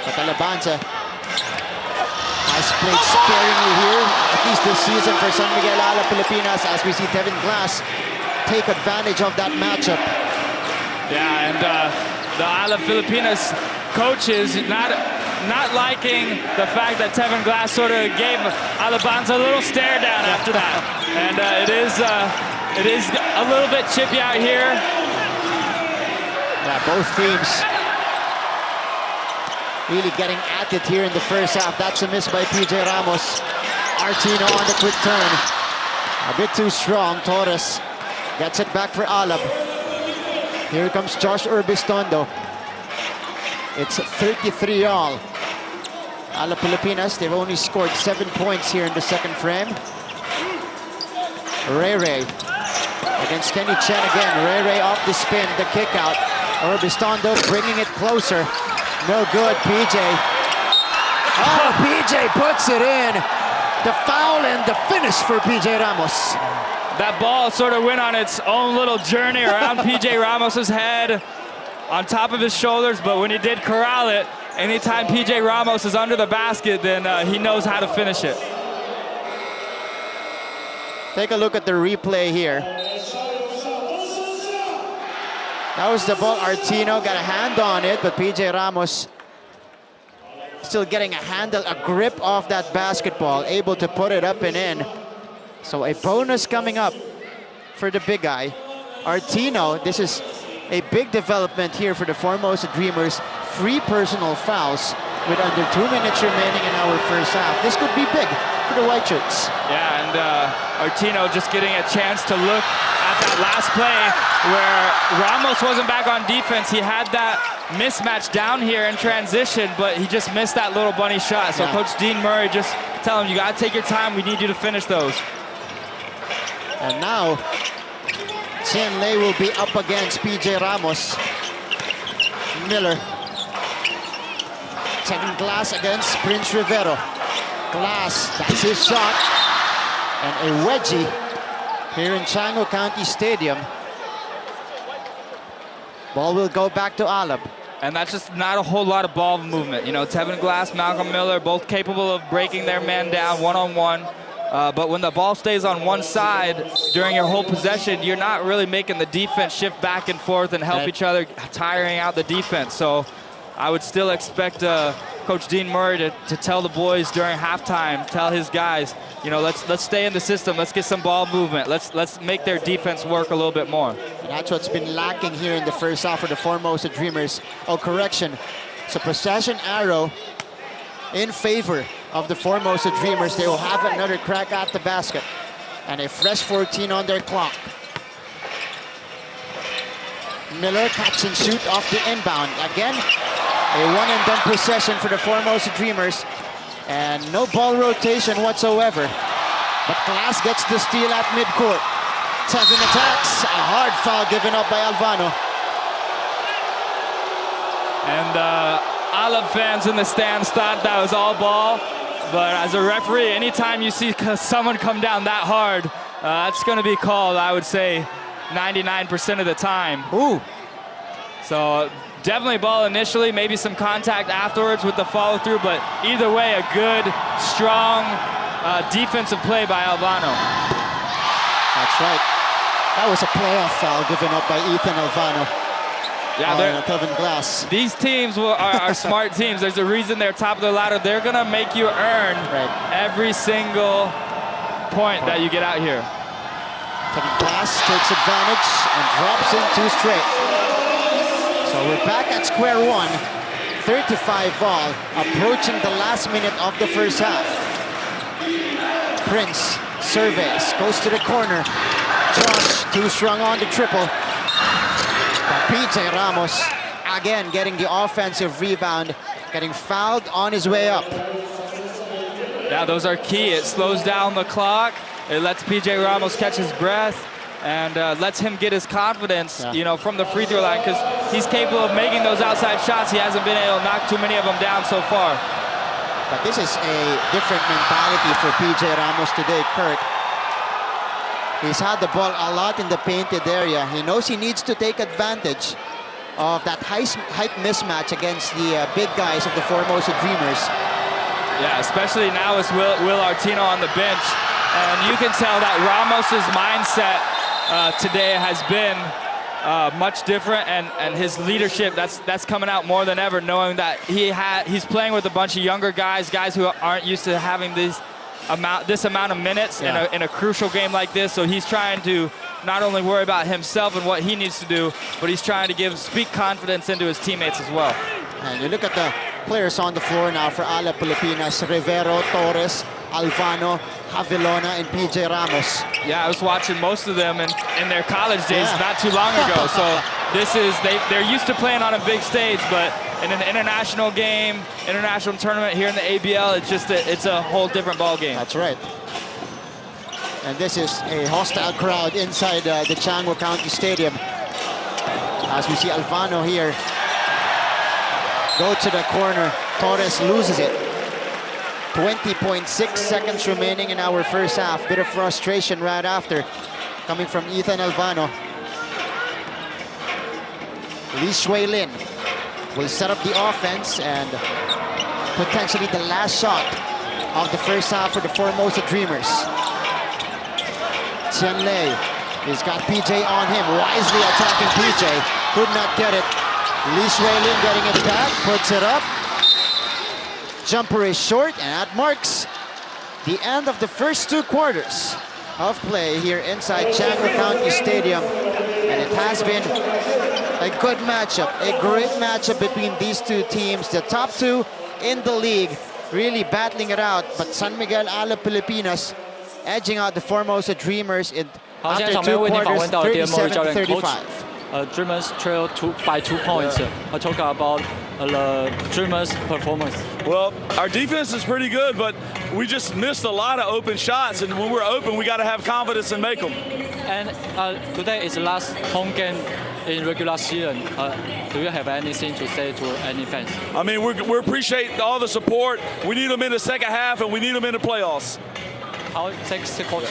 But Alabanza has played sparingly here, at least this season for San Miguel Alab Pilipinas, as we see Tevin Glass take advantage of that matchup. Yeah, and the Alab Pilipinas coaches not liking the fact that Tevin Glass sort of gave Alabanza a little stare down after that. And it is a little bit chippy out here. Yeah, both teams really getting at it here in the first half. That's a miss by PJ Ramos. Artino on the quick turn. A bit too strong. Torres Gets it back for Alab. Here comes Josh Urbistondo. It's 33-all. Alab Pilipinas, they've only scored 7 points here in the second frame. Ray against Kenny Chen again. Ray off the spin, the kick out. Urbistondo bringing it closer. No good, PJ. Oh, PJ puts it in. The foul and the finish for PJ Ramos. That ball sort of went on its own little journey around PJ Ramos's head, on top of his shoulders, but when he did corral it, anytime PJ Ramos is under the basket, then he knows how to finish it. Take a look at the replay here. That was the ball. Artino got a hand on it, but PJ Ramos still getting a grip off that basketball, able to put it up and in. So a bonus coming up for the big guy. Artino, this is a big development here for the Formosa Dreamers. 3 personal fouls with under 2 minutes remaining in our first half. This could be big for the White Shirts. Yeah, and Artino just getting a chance to look at that last play where Ramos wasn't back on defense. He had that mismatch down here in transition, but he just missed that little bunny shot. So Coach Dean Murray just tell him, you got to take your time. We need you to finish those. And now, Chen Lei will be up against PJ Ramos. Miller. Second Glass against Prince Rivero. Glass, that's his shot. And a wedgie here in Chango County Stadium. Ball will go back to Alab. And that's just not a whole lot of ball movement. You know, Tevin Glass, Malcolm Miller, both capable of breaking their man down one-on-one. But when the ball stays on one side during your whole possession, you're not really making the defense shift back and forth and help each other, tiring out the defense. So I would still expect Coach Dean Murray to tell the boys during halftime, tell his guys, you know, let's stay in the system, let's get some ball movement, let's make their defense work a little bit more. And that's what's been lacking here in the first half for the Formosa Dreamers. Oh, correction. So possession arrow in favor of the Formosa Dreamers. They will have another crack at the basket. And a fresh 14 on their clock. Miller catch and shoot off the inbound. Again, a one-and-done possession for the Formosa Dreamers. And no ball rotation whatsoever. But Glass gets the steal at midcourt. Tevin attacks. A hard foul given up by Alvano. And Alab fans in the stands thought that was all ball. But as a referee, anytime you see someone come down that hard, that's going to be called, I would say, 99% of the time. Ooh. So definitely ball initially, maybe some contact afterwards with the follow through, but either way, a good, strong defensive play by Alvano. That's right. That was a playoff foul given up by Ethan Alvano. Yeah, Tevin Glass. These teams are smart teams. There's a reason they're top of the ladder. They're gonna make you earn every single point that you get out here. Tevin Glass takes advantage and drops in 2 straight. So we're back at square one. 35-all, approaching the last minute of the first half. Prince surveys, goes to the corner. Josh, too strong on the triple. PJ Ramos, again, getting the offensive rebound, getting fouled on his way up. Yeah, those are key. It slows down the clock. It lets PJ Ramos catch his breath and lets him get his confidence, you know, from the free throw line, because he's capable of making those outside shots. He hasn't been able to knock too many of them down so far. But this is a different mentality for PJ Ramos today, Kurt. He's had the ball a lot in the painted area. He knows he needs to take advantage of that height mismatch against the big guys of the Formosa Dreamers. Yeah, especially now with Will Artino on the bench. And you can tell that Ramos's mindset today has been much different, and his leadership, that's coming out more than ever, knowing that he's playing with a bunch of younger guys who aren't used to having this amount of minutes in a crucial game like this. So he's trying to not only worry about himself and what he needs to do, but he's trying to speak confidence into his teammates as well. And you look at the players on the floor now for Alab Pilipinas. Rivero, Torres, Alvano, Javilona, and PJ Ramos. Yeah, I was watching most of them in their college days not too long ago. So this is, they're used to playing on a big stage, but in an international game, international tournament here in the ABL, it's a whole different ball game. That's right. And this is a hostile crowd inside the Changhua County Stadium. As we see Alvano here go to the corner. Torres loses it. 20.6 seconds remaining in our first half. Bit of frustration right after coming from Ethan Alvano. Lee Shui Lin will set up the offense and potentially the last shot of the first half for the Formosa Dreamers. Tian Lei, he's got PJ on him, wisely attacking PJ, could not get it. Lee Shui Lin getting it back, puts it up. Jumper is short, and that marks the end of the first 2 quarters of play here inside Changhua County Stadium. And it has been a good matchup, a great matchup between these 2 teams. The top 2 in the league really battling it out, but San Miguel Alab Pilipinas edging out the Formosa Dreamers in after 2 quarters, 37-35. Dreamers trail by 2 points. I talk about the Dreamers' performance. Well, our defense is pretty good, but we just missed a lot of open shots, and when we're open, we got to have confidence and make them. And today is the last home game in regular season. Do you have anything to say to any fans? I mean, we appreciate all the support. We need them in the second half, and we need them in the playoffs. 好 ，thanks coach。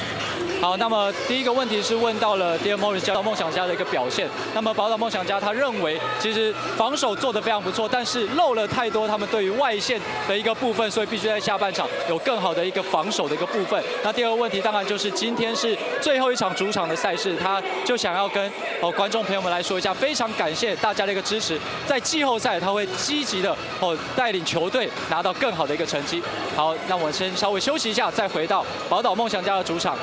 好，那么第一个问题是问到了第二梦想家的一个表现。那么宝岛梦想家他认为，其实防守做得非常不错，但是漏了太多他们对于外线的一个部分，所以必须在下半场有更好的一个防守的一个部分。那第二个问题当然就是今天是最后一场主场的赛事，他就想要跟观众朋友们来说一下，非常感谢大家的一个支持，在季后赛他会积极的带领球队拿到更好的一个成绩。好，那我先稍微休息一下，再回到宝岛梦想家的主场。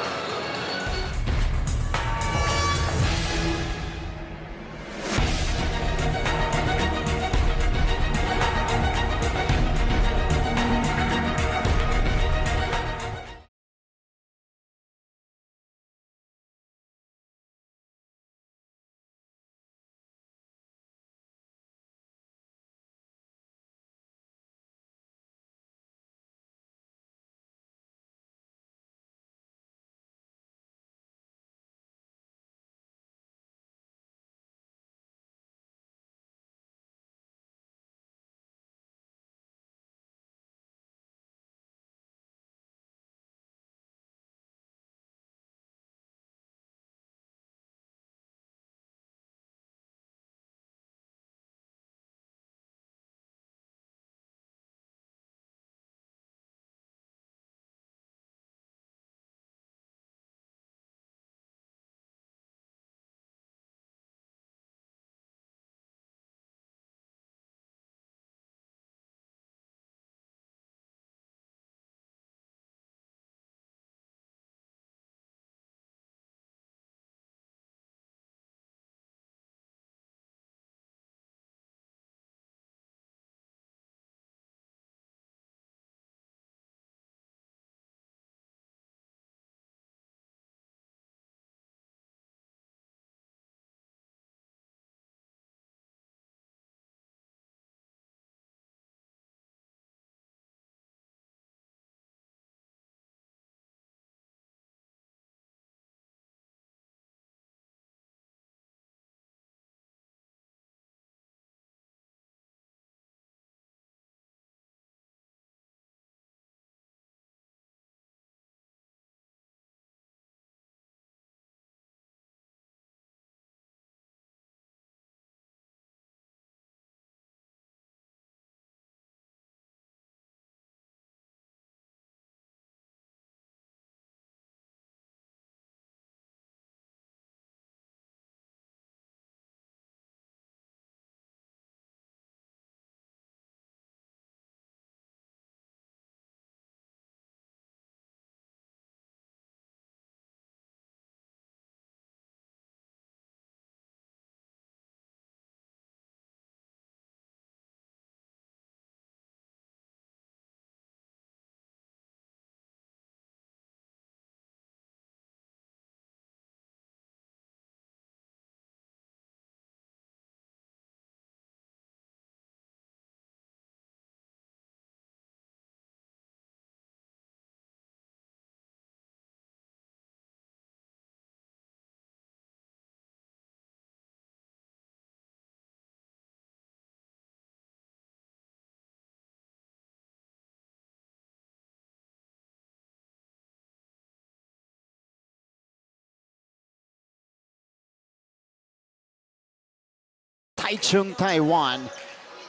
Taichung, Taiwan.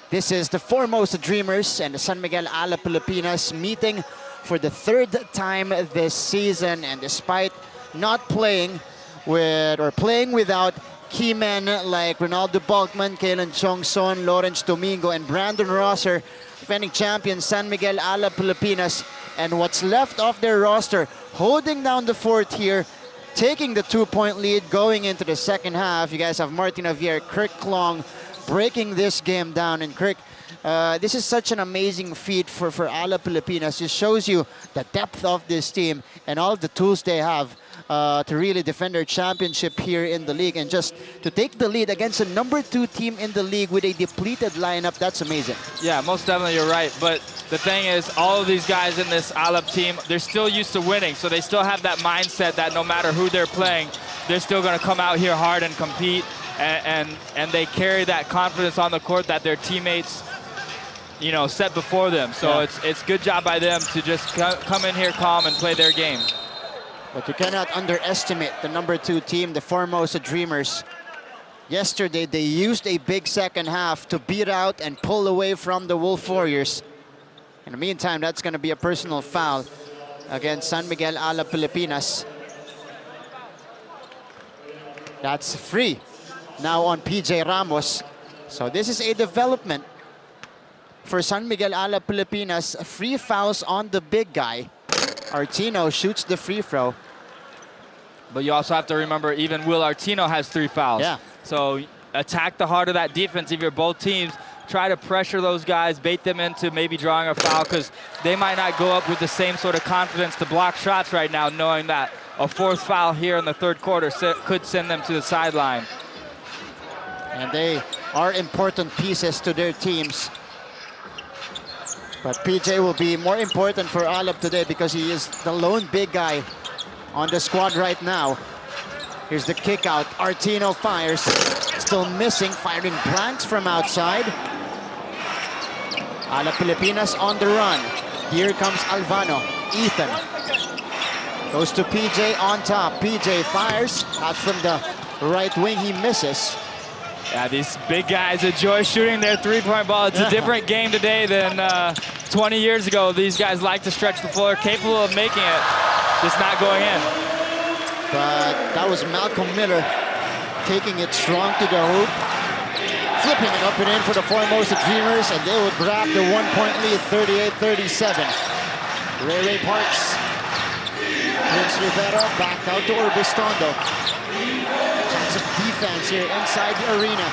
This is the Formosa Dreamers and the San Miguel Alab Pilipinas meeting for the third time this season, and despite not playing with or playing without key men like Ronaldo Balkman, Kalen Chongson, Lawrence Domingo, and Brandon Rosser, defending champion San Miguel Alab Pilipinas, and what's left of their roster holding down the fort here, taking the 2-point lead going into the second half. You guys have Martin Javier, Kirk Klong breaking this game down, and Kirk, this is such an amazing feat for Alab Pilipinas. It shows you the depth of this team and all the tools they have to really defend their championship here in the league, and just to take the lead against a #2 team in the league with a depleted lineup. That's amazing. Yeah, most definitely you're right. But the thing is, all of these guys in this Alab team, they're still used to winning. So they still have that mindset that no matter who they're playing, they're still going to come out here hard and compete. And they carry that confidence on the court that their teammates, you know, set before them. So it's good job by them to just come in here calm and play their game. But you cannot underestimate the #2 team, the Formosa Dreamers. Yesterday, they used a big second half to beat out and pull away from the Wolf Warriors. In the meantime, that's going to be a personal foul against San Miguel Alab Pilipinas. That's free now on PJ Ramos. So this is a development for San Miguel Alab Pilipinas. Free fouls on the big guy. Artino shoots the free throw. But you also have to remember, even Will Artino has 3 fouls. Yeah. So attack the heart of that defense. If you're both teams, try to pressure those guys, bait them into maybe drawing a foul, because they might not go up with the same sort of confidence to block shots right now, knowing that a 4th foul here in the 3rd quarter could send them to the sideline. And they are important pieces to their teams. But PJ will be more important for Alab today because he is the lone big guy on the squad right now. Here's the kick out. Artino fires. Still missing, firing blanks from outside. Alab Pilipinas on the run. Here comes Alvano. Ethan goes to PJ on top. PJ fires out from the right wing. He misses. Yeah, these big guys enjoy shooting their 3-point ball. It's a different game today than 20 years ago. These guys like to stretch the floor, capable of making it, just not going in. But that was Malcolm Miller taking it strong to the hoop, flipping it up and in for the Formosa Dreamers, and they will grab the 1-point lead, 38-37. Ray Parks, Prince Rivera back out to Orbistondo. Chance of defense here inside the arena.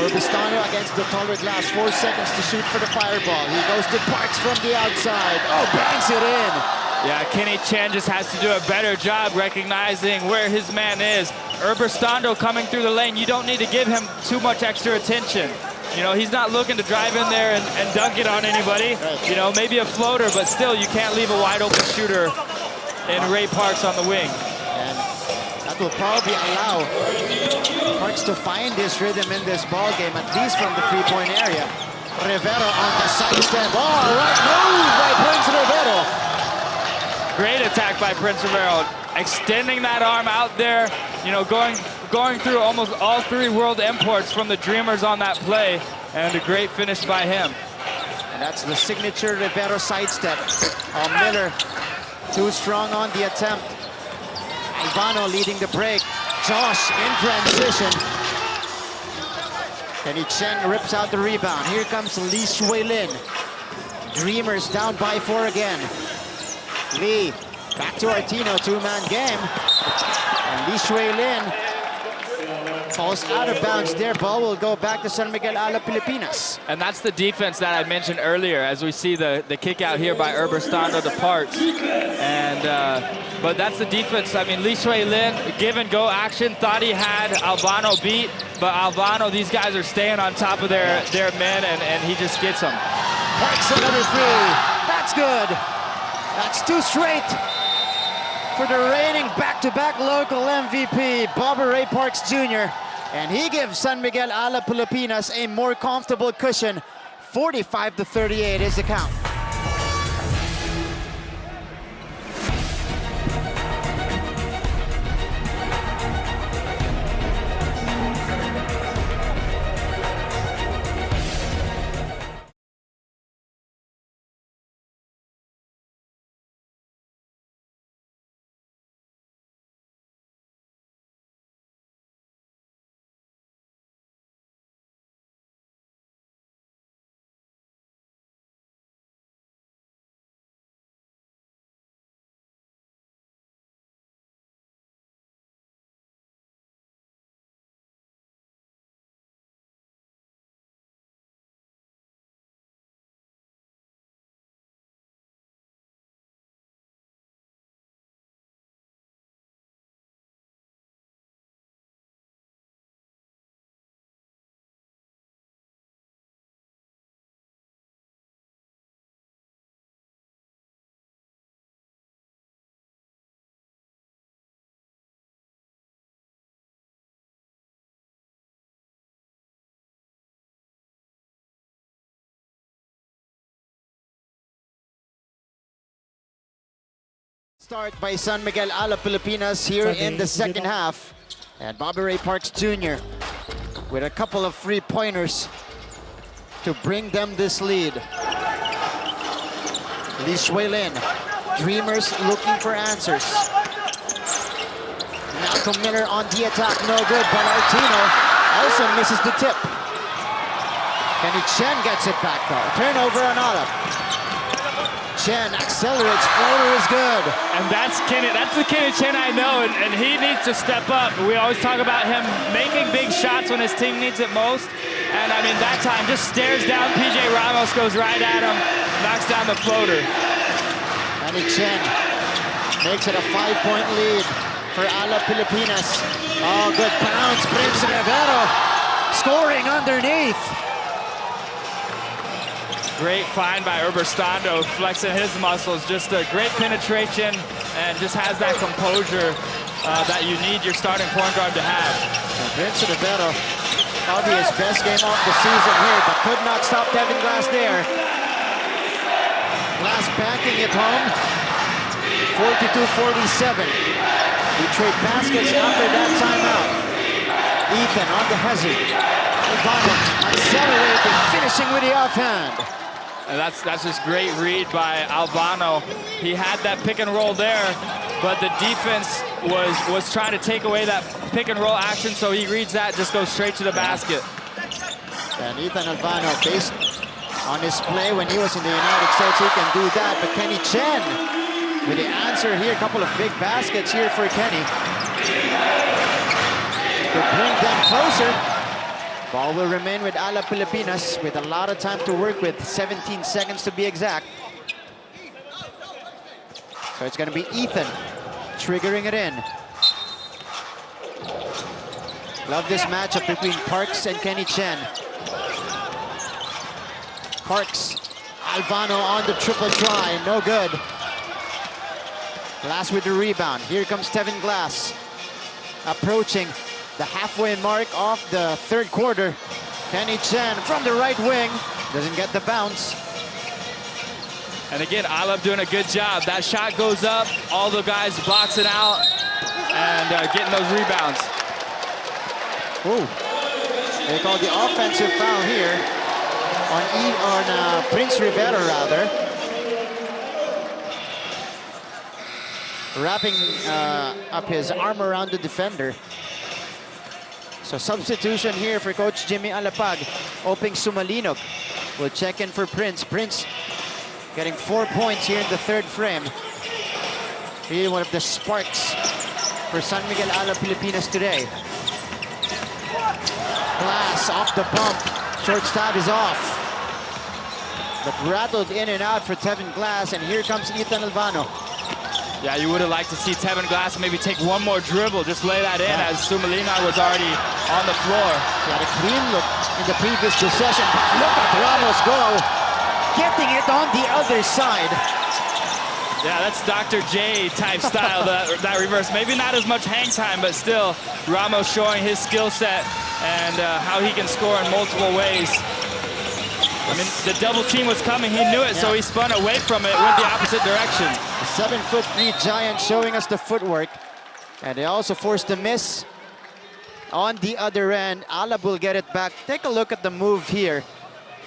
Orbistondo against the taller glass, 4 seconds to shoot for the fireball. He goes to Parks from the outside. Oh, bangs it in. Yeah, Kenny Chen just has to do a better job recognizing where his man is. Orbistondo coming through the lane, you don't need to give him too much extra attention. You know, he's not looking to drive in there and dunk it on anybody. You know, maybe a floater, but still, you can't leave a wide open shooter in Ray Parks on the wing. And that will probably allow Parks to find his rhythm in this ball game, at least from the 3-point area. Rivero on the sidestep. Oh, right move by Prince Rivero. Great attack by Prince Rivero, extending that arm out there, you know, going through almost all 3 world imports from the Dreamers on that play, and a great finish by him. And that's the signature Rivero sidestep. Miller too strong on the attempt. Ivano leading the break. Josh in transition. Kenny Chen rips out the rebound. Here comes Lee Shui Lin. Dreamers down by 4 again. Lee back to Artino, 2-man game. And Lee Shui Lin falls out of bounds there. Ball will go back to San Miguel Alab Pilipinas. And that's the defense that I mentioned earlier, as we see the kick out here by Orbistondo to Parks. And but that's the defense. I mean, Lee Shui Lin, give and go action, thought he had Albano beat, but Albano, these guys are staying on top of their men, and he just gets them. Parks another 3. That's good. That's 2 straight for the reigning back-to-back local MVP, Bobby Ray Parks Jr. And he gives San Miguel Alab Pilipinas a more comfortable cushion. 45-38 is the count. Start by San Miguel Alab Pilipinas here in the second half. And Bobby Ray Parks Jr. with a couple of free-pointers to bring them this lead. Lee Shueilin, Dreamers looking for answers. Malcolm Miller on the attack, no good, but Artino also misses the tip. Kenny Chen gets it back though. Turnover on Alab. Chen accelerates, floater is good. And that's the Kenny Chen I know, and he needs to step up. We always talk about him making big shots when his team needs it most. And I mean, that time just stares down PJ Ramos, goes right at him, knocks down the floater. Kenny Chen makes it a 5-point lead for Alab Pilipinas. Oh, good bounce, Prince Rivero scoring underneath. Great find by Uberstando, flexing his muscles. Just a great penetration and just has that composure that you need your starting point guard to have. And Prince Rivero, probably his best game of the season here, but could not stop Devin Glass there. Glass banking it home, 42-47. We trade baskets after that timeout. Ethan on the hezzy. Ivano accelerating, finishing with the offhand. And that's just great read by Albano. He had that pick and roll there, but the defense was trying to take away that pick and roll action, so he reads that, just goes straight to the basket. And Ethan Albano, based on his play when he was in the United States, he can do that. But Kenny Chen with the answer here, a couple of big baskets here for Kenny to bring them closer. Ball will remain with Alab Pilipinas with a lot of time to work with, 17 seconds to be exact. So it's going to be Ethan triggering it in. Love this matchup between Parks and Kenny Chen. Parks, Albano on the triple try, no good. Glass with the rebound. Here comes Tevin Glass, approaching the halfway mark of the third quarter. Kenny Chen from the right wing, doesn't get the bounce. And again, Alab doing a good job. That shot goes up, all the guys boxing out and getting those rebounds. Ooh, they call the offensive foul here on Prince Rivera rather. Wrapping up his arm around the defender. So substitution here for Coach Jimmy Alapag. Oping Sumalinog will check in for Prince. Prince getting 4 points here in the third frame. Really one of the sparks for San Miguel Alab Pilipinas today. Glass off the bump. Short stab is off. But rattled in and out for Tevin Glass, and here comes Ethan Albano. Yeah, you would have liked to see Tevin Glass maybe take one more dribble, just lay that in, as Sumalina was already on the floor. He had a clean look in the previous possession. Look at Ramos go, getting it on the other side. Yeah, that's Dr. J type style, that reverse. Maybe not as much hang time, but still Ramos showing his skill set and how he can score in multiple ways. I mean, the double team was coming, he knew it, so he spun away from it, went the opposite direction. The 7'3" giant showing us the footwork. And they also forced a miss on the other end. Alab will get it back. Take a look at the move here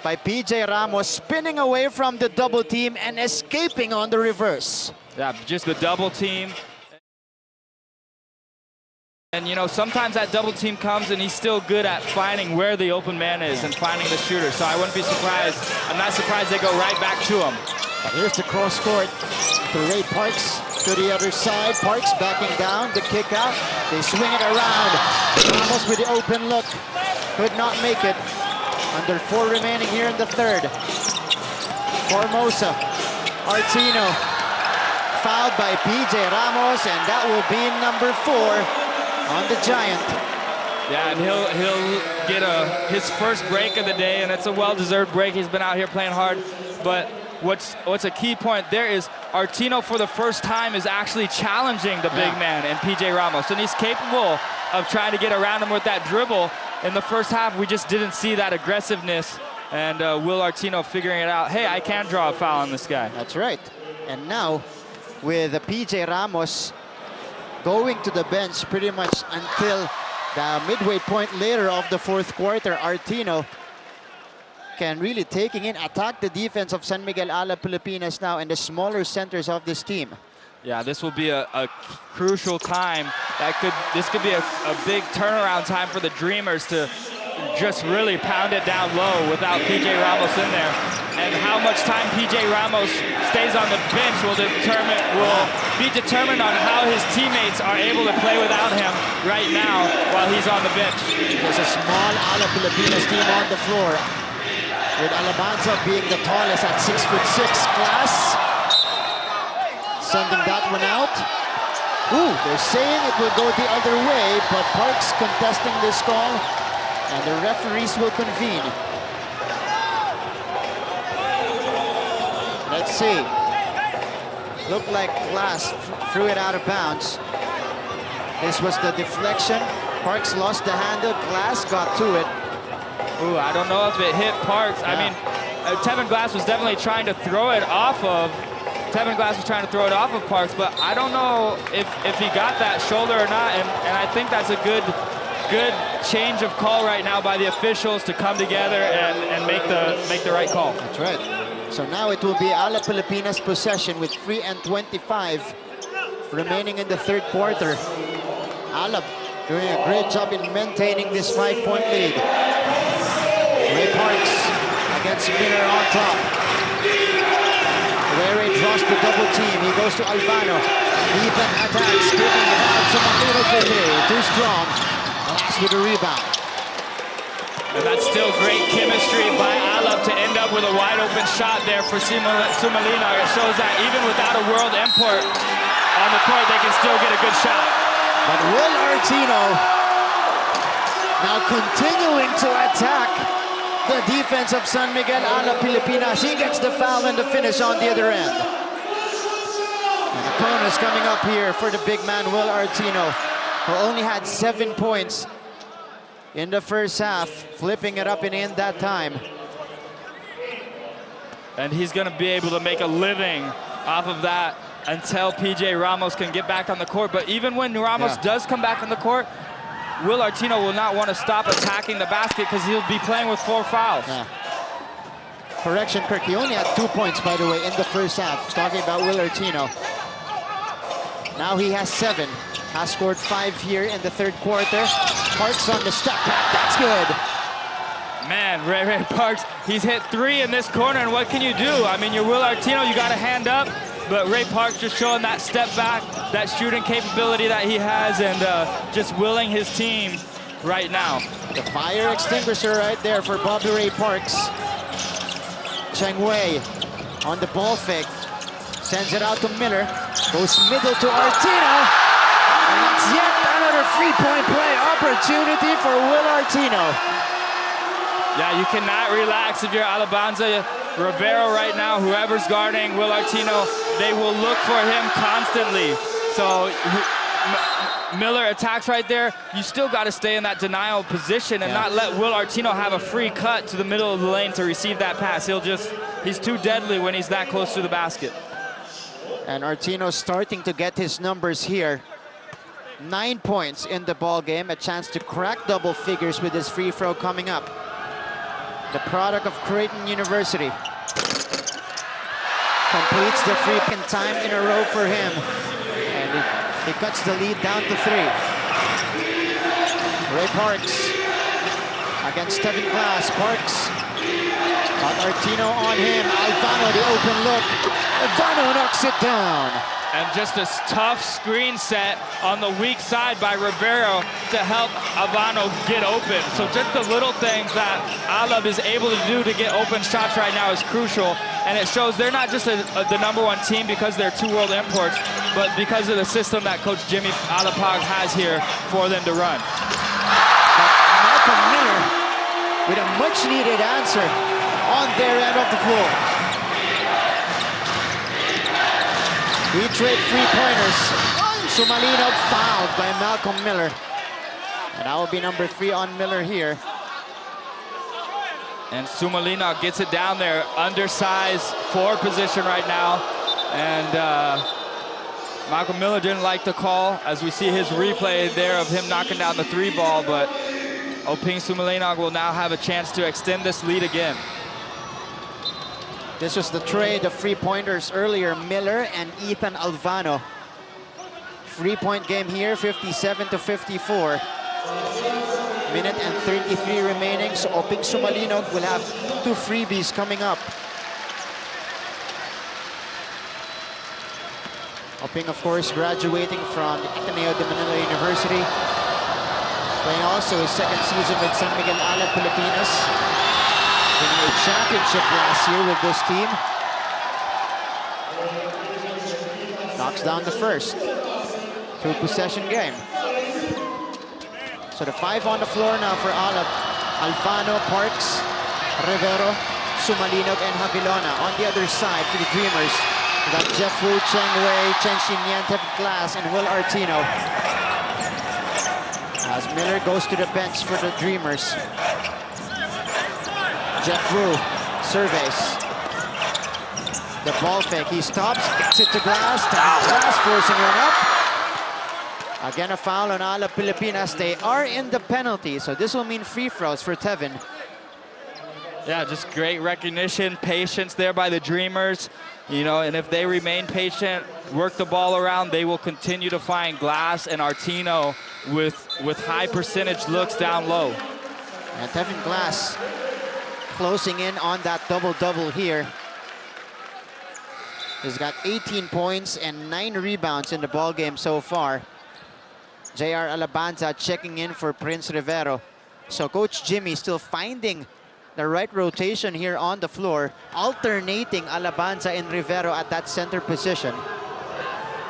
by PJ Ramos, spinning away from the double team and escaping on the reverse. Yeah, just the double team. And you know, sometimes that double team comes and he's still good at finding where the open man is and finding the shooter. So I wouldn't be surprised. I'm not surprised they go right back to him. But here's the cross court to Ray Parks to the other side. Parks backing down, the kick out. They swing it around. Ramos with the open look. Could not make it. Under 4 remaining here in the third. Formosa, Artino, fouled by PJ Ramos, and that will be number 4 on the Giant. Yeah, and he'll get his first break of the day, and it's a well-deserved break. He's been out here playing hard. But what's a key point there is Artino, for the first time, is actually challenging the big man in PJ Ramos, and he's capable of trying to get around him with that dribble. In the first half, we just didn't see that aggressiveness, and Will Artino figuring it out. Hey, I can draw a foul on this guy. That's right. And now with PJ Ramos going to the bench pretty much until the midway point later of the fourth quarter. Artino can really attack the defense of San Miguel Alab Pilipinas now and the smaller centers of this team. Yeah, this will be a crucial time. This could be a big turnaround time for the Dreamers to just really pound it down low without PJ Ramos in there. And how much time PJ Ramos stays on the bench will be determined on how his teammates are able to play without him right now while he's on the bench. There's a small Alab Pilipinas team on the floor, with Alabanza being the tallest at 6'6". Glass sending that one out. Ooh, they're saying it will go the other way, but Parks contesting this call, and the referees will convene. Let's see. Looked like Glass threw it out of bounds. This was the deflection. Parks lost the handle. Glass got to it. Ooh, I don't know if it hit Parks. Yeah. I mean, Tevin Glass was definitely trying to throw it off of Parks, but I don't know if he got that shoulder or not, and I think that's a good change of call right now by the officials to come together and make the right call. That's right. So now it will be Alab Pilipinas possession with 3:25 remaining in the third quarter. Alab doing a great job in maintaining this 5-point lead. Ray Parks against Miller on top. Ray draws the double team. He goes to Albano. Even attacks, giving it out to Manilo Fitri. Too strong. Glass with a rebound. And that's still great chemistry by Alab to end up with a wide open shot there for Sumalina. It shows that even without a world import on the court, they can still get a good shot. But Will Artino now continuing to attack the defense of San Miguel Alab Pilipinas. He gets the foul and the finish on the other end. And the bonus coming up here for the big man, Will Artino, who only had 7 points in the first half, flipping it up and in that time. And he's going to be able to make a living off of that until PJ Ramos can get back on the court. But even when Ramos does come back on the court, Will Artino will not want to stop attacking the basket because he'll be playing with 4 fouls. Yeah. Correction, Kirk, he only had 2 points, by the way, in the first half. Talking about Will Artino. Now he has 7. Has scored 5 here in the third quarter. Parks on the step back, that's good. Man, Ray Parks, he's hit 3 in this corner, and what can you do? I mean, you're Will Artino, you got to hand up, but Ray Parks just showing that step back, that shooting capability that he has, and just willing his team right now. The fire extinguisher right there for Bobby Ray Parks. Cheng Wei on the ball fake, sends it out to Miller, goes middle to Artino, and that's yet another 3-point play opportunity for Will Artino. Yeah, you cannot relax if you're Alabanza. Rivero right now, whoever's guarding Will Artino, they will look for him constantly. So Miller attacks right there. You still got to stay in that denial position and not let Will Artino have a free cut to the middle of the lane to receive that pass. He's too deadly when he's that close to the basket. And Artino starting to get his numbers here. 9 points in the ball game, a chance to crack double figures with his free throw coming up. The product of Creighton University. Completes the free in time in a row for him. And he cuts the lead down to 3. Ray Parks against Tevin Glass. Parks got Artino on him. Albano, the open look. Albano knocks it down. And just a tough screen set on the weak side by Rivero to help Albano get open. So just the little things that Alab is able to do to get open shots right now is crucial. And it shows they're not just the #1 team because they're 2 world imports, but because of the system that Coach Jimmy Alapag has here for them to run. Malcolm Miller with a much-needed answer on their end of the floor. We trade 3-pointers. Sumalino fouled by Malcolm Miller. And that will be number 3 on Miller here. And Sumalina gets it down there, undersized 4 position right now. And Michael Miller didn't like the call, as we see his replay there of him knocking down the 3 ball, but Oping Sumalinog will now have a chance to extend this lead again. This was the trade of 3-pointers earlier, Miller and Ethan Alvano. 3-point game here, 57-54. Minute and 33 remaining, so Oping Sumalinog will have 2 freebies coming up. Oping, of course, graduating from Ateneo de Manila University. Playing also his second season with San Miguel Alab Pilipinas. Winning a championship last year with this team. Knocks down the first. 2-possession game. So the 5 on the floor now for Alab. Alfano, Parks, Rivero, Sumalinog, and Havilona. On the other side for the Dreamers, we got Jeff Wu, Cheng Wei, Chen Xinyan, Tevin Glass, and Will Artino. As Miller goes to the bench for the Dreamers. Jeff Wu surveys. The ball fake, he stops, gets it to Glass, Glass forcing one up. Again, a foul on Alab Pilipinas. They are in the penalty, so this will mean free throws for Tevin. Yeah, just great recognition, patience there by the Dreamers. You know, and if they remain patient, work the ball around, they will continue to find Glass and Artino with high percentage looks down low. And Tevin Glass closing in on that double-double here. He's got 18 points and 9 rebounds in the ball game so far. JR Alabanza checking in for Prince Rivero. So Coach Jimmy still finding the right rotation here on the floor, alternating Alabanza and Rivero at that center position.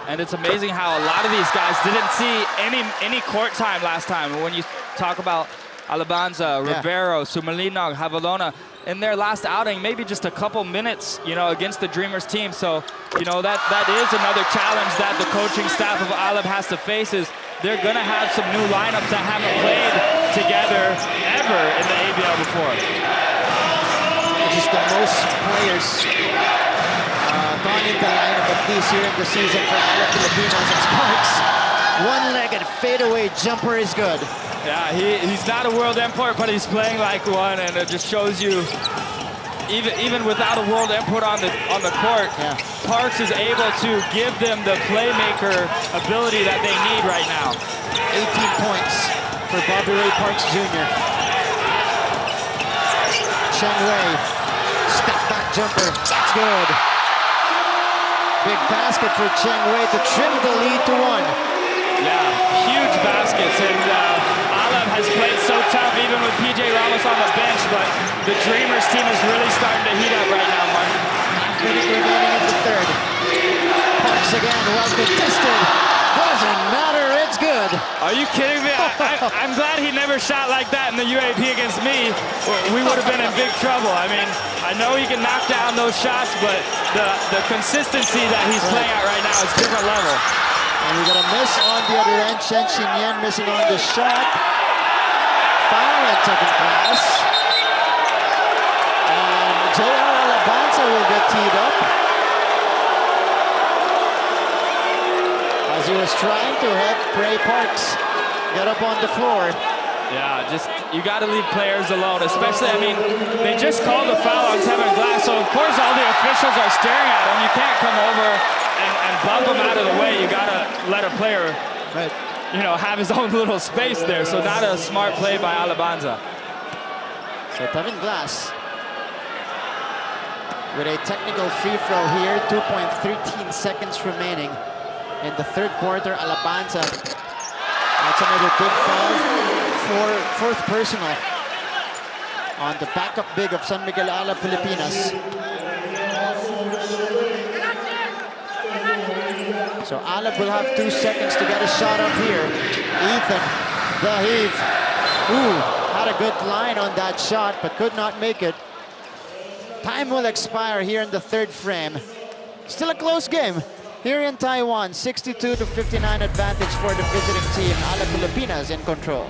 And it's amazing how a lot of these guys didn't see any court time last time. When you talk about Alabanza, Rivero, Sumalinog, Havilona, in their last outing, maybe just a couple minutes, you know, against the Dreamers team. So, you know, that is another challenge that the coaching staff of Alab has to face, is they're gonna have some new lineups that haven't played together ever in the ABL before. Which is the most players gone in the lineup at least here in the season for Alab Pilipinas. And Sparks, one-legged fadeaway jumper is good. Yeah, he's not a world import, but he's playing like one, and it just shows you, even without a world import on the court, Parks is able to give them the playmaker ability that they need right now. 18 points for Bobby Ray Parks Jr. Cheng Wei, step back jumper, that's good. Big basket for Cheng Wei to trim the lead to 1. Yeah, huge baskets, and Alab has played so tough, even with PJ Ramos on the bench, but the Dreamers team is really starting to heat up right now, Mark. Minute remaining in the third. Parks again, well contested. Doesn't matter, it's good. Are you kidding me? I'm glad he never shot like that in the UAP against me. We would have been in big trouble. I mean, I know he can knock down those shots, but the consistency that he's playing at right now is different level. And we got a miss on the other end. Chen Xinyan missing on the shot. Foul on Tevin Glass. And JR Alabanza will get teed up. As he was trying to help Bray Parks get up on the floor. Yeah, just, you got to leave players alone, especially, I mean, they just called a foul on Tevin Glass, so of course all the officials are staring at him. You can't come over and bump him out of the way. You got to let a player, you know, have his own little space there. So not a smart play by Alabanza. So Tevin Glass with a technical free throw here. 2.13 seconds remaining in the third quarter. Alabanza, that's another big foul. Fourth personal on the backup big of San Miguel Alab Pilipinas. So Alab will have 2 seconds to get a shot up here. Ethan, the heave. Ooh, had a good line on that shot, but could not make it. Time will expire here in the third frame. Still a close game here in Taiwan. 62-59 advantage for the visiting team. Alab Pilipinas in control.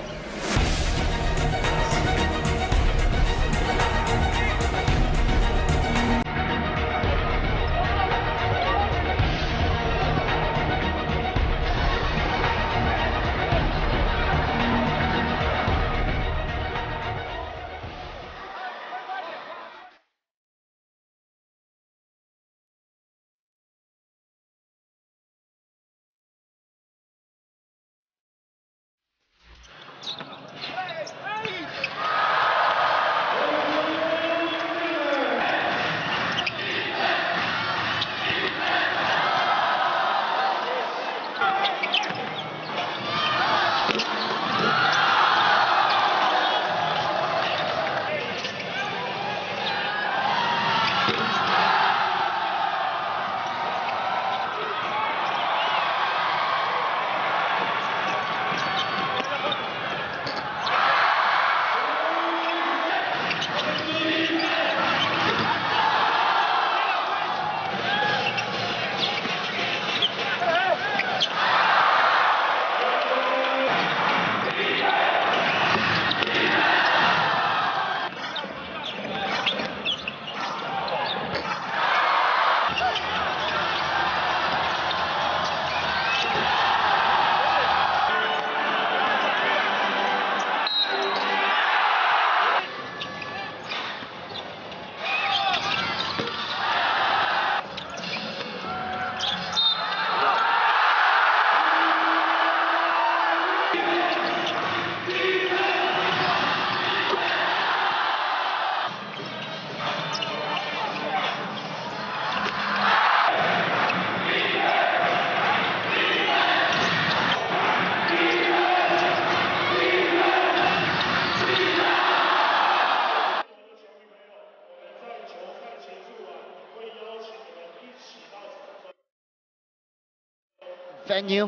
venue.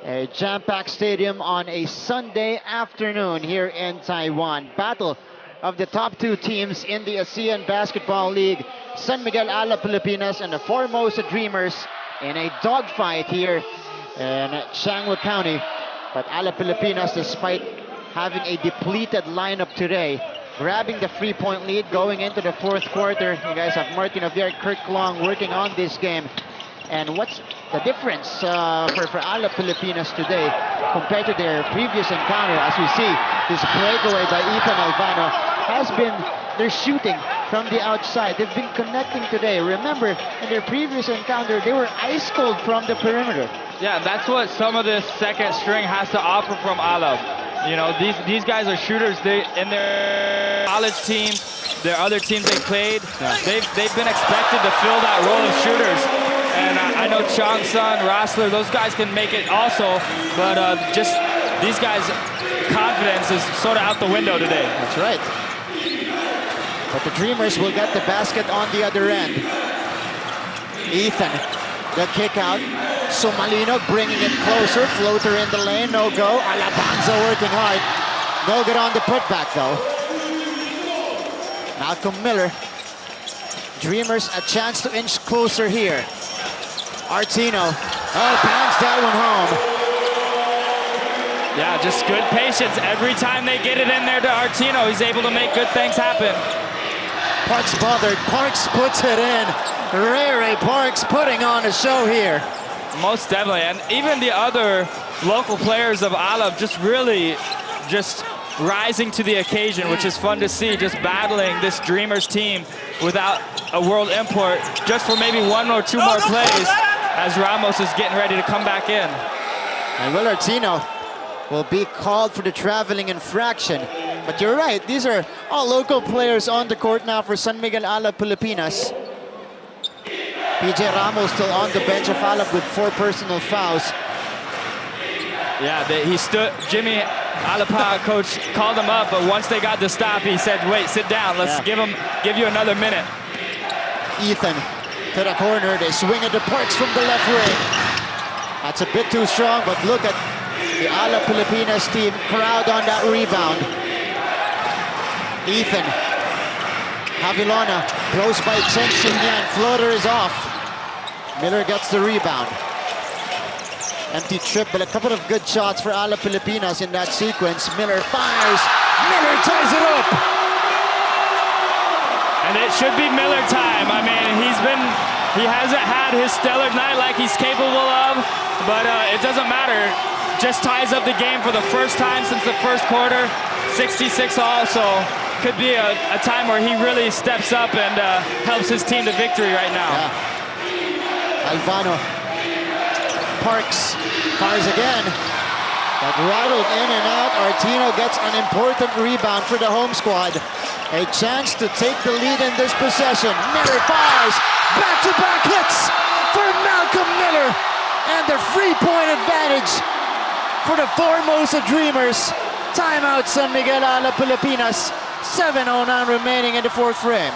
A jam-packed stadium on a Sunday afternoon here in Taiwan. Battle of the top two teams in the ASEAN Basketball League. San Miguel Alab Pilipinas and the Formosa Dreamers in a dogfight here in Changhua County. But Alab Pilipinas, despite having a depleted lineup today, grabbing the 3-point lead going into the fourth quarter. You guys have Martin Javier, Kirk Long working on this game. And what's the difference for Alab Pilipinas today compared to their previous encounter? As we see, this breakaway by Ethan Alvano has been their shooting from the outside. They've been connecting today. Remember, in their previous encounter, they were ice cold from the perimeter. Yeah, that's what some of this second string has to offer from Alab. You know, these guys are shooters. They in their college teams, their other teams they played, they've been expected to fill that role of shooters. And I know Chong Sun, Rossler, those guys can make it also, but just these guys' confidence is sort of out the window today. That's right. But the Dreamers will get the basket on the other end. Ethan, the kick out. Sumalino bringing it closer. Floater in the lane, no go. Alabanza working hard. No good on the putback though. Malcolm Miller. Dreamers a chance to inch closer here. Artino, bangs that one home. Yeah, just good patience. Every time they get it in there to Artino, he's able to make good things happen. Parks bothered, Parks puts it in. Ray Parks putting on a show here. Most definitely, and even the other local players of Alab just really rising to the occasion, which is fun to see, just battling this Dreamers team without a world import, just for maybe one or two more plays as Ramos is getting ready to come back in. And Will Artino will be called for the traveling infraction. But you're right, these are all local players on the court now for San Miguel Alab Pilipinas. PJ Ramos still on the bench of Alab with 4 personal fouls. Yeah, he stood, Jimmy Alapa, coach, called him up, but once they got the stop, he said, wait, sit down, let's give you another minute. Ethan to the corner, they swing it to Parks from the left wing. That's a bit too strong, but look at the Alab Pilipinas team crowd on that rebound. Ethan, Havilona, close by Chen Xinyan, floater is off. Miller gets the rebound. Empty trip, but a couple of good shots for Alab Pilipinas in that sequence. Miller fires, Miller ties it up! And it should be Miller time. I mean, he hasn't had his stellar night like he's capable of, but it doesn't matter. Just ties up the game for the first time since the first quarter. 66 all, so could be a time where he really steps up and helps his team to victory right now. Yeah. Alvano. Parks fires again. But rattled in and out. Artino gets an important rebound for the home squad. A chance to take the lead in this possession. Miller fires. Back-to-back hits for Malcolm Miller. And the 3-point advantage for the Formosa Dreamers. Timeout San Miguel Alab Pilipinas. 7:09 remaining in the fourth frame.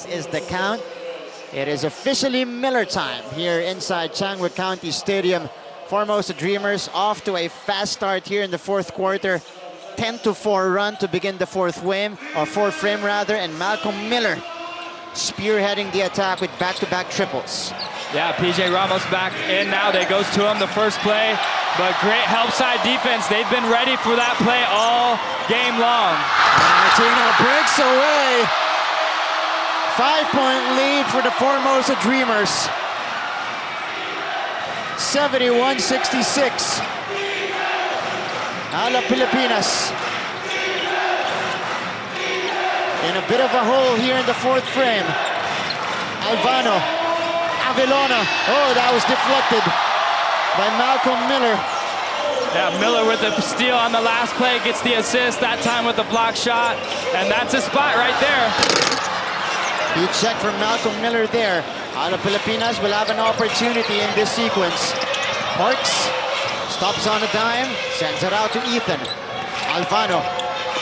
Is the count. It is officially Miller time here inside Changwon County Stadium. Formosa Dreamers off to a fast start here in the fourth quarter. 10-4 run to begin the fourth frame, and Malcolm Miller spearheading the attack with back-to-back triples. Yeah, PJ Ramos back in now. They goes to him the first play, but great help side defense. They've been ready for that play all game long. Martino breaks away. 5-point lead for the Formosa Dreamers. 71-66. Alab Pilipinas in a bit of a hole here in the fourth frame. Alvano, Avelona. Oh, that was deflected by Malcolm Miller. Yeah, Miller with the steal on the last play, gets the assist, that time with the block shot, and that's his spot right there. He checked from Malcolm Miller there. Alab Pilipinas will have an opportunity in this sequence. Parks stops on a dime, sends it out to Ethan. Alvano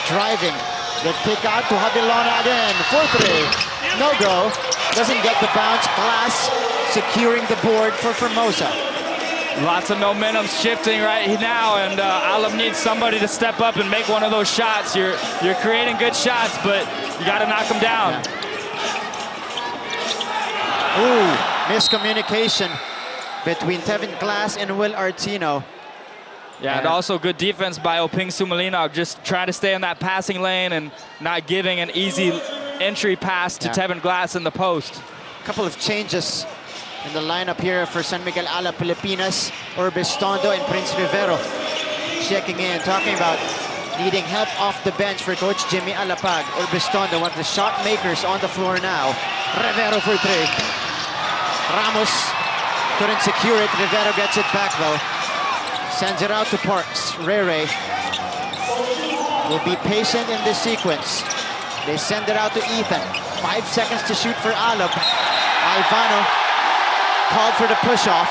driving. The kick out to Havilona again. 4-3. No go. Doesn't get the bounce. Glass securing the board for Formosa. Lots of momentum shifting right now, and Alab needs somebody to step up and make one of those shots. You're creating good shots, but you got to knock them down. Yeah. Ooh, miscommunication between Tevin Glass and Will Artino. Yeah, and also good defense by Oping Sumalino, just trying to stay in that passing lane and not giving an easy entry pass to Tevin Glass in the post. A couple of changes in the lineup here for San Miguel Alab Pilipinas. Urbis Tondo and Prince Rivero checking in, talking about needing help off the bench for Coach Jimmy Alapag. Urbis Tondo, one of the shot makers on the floor now. Rivero for three. Ramos couldn't secure it. Rivero gets it back though. Sends it out to Parks. Rere will be patient in this sequence. They send it out to Ethan. 5 seconds to shoot for Alab. Alvano called for the push-off.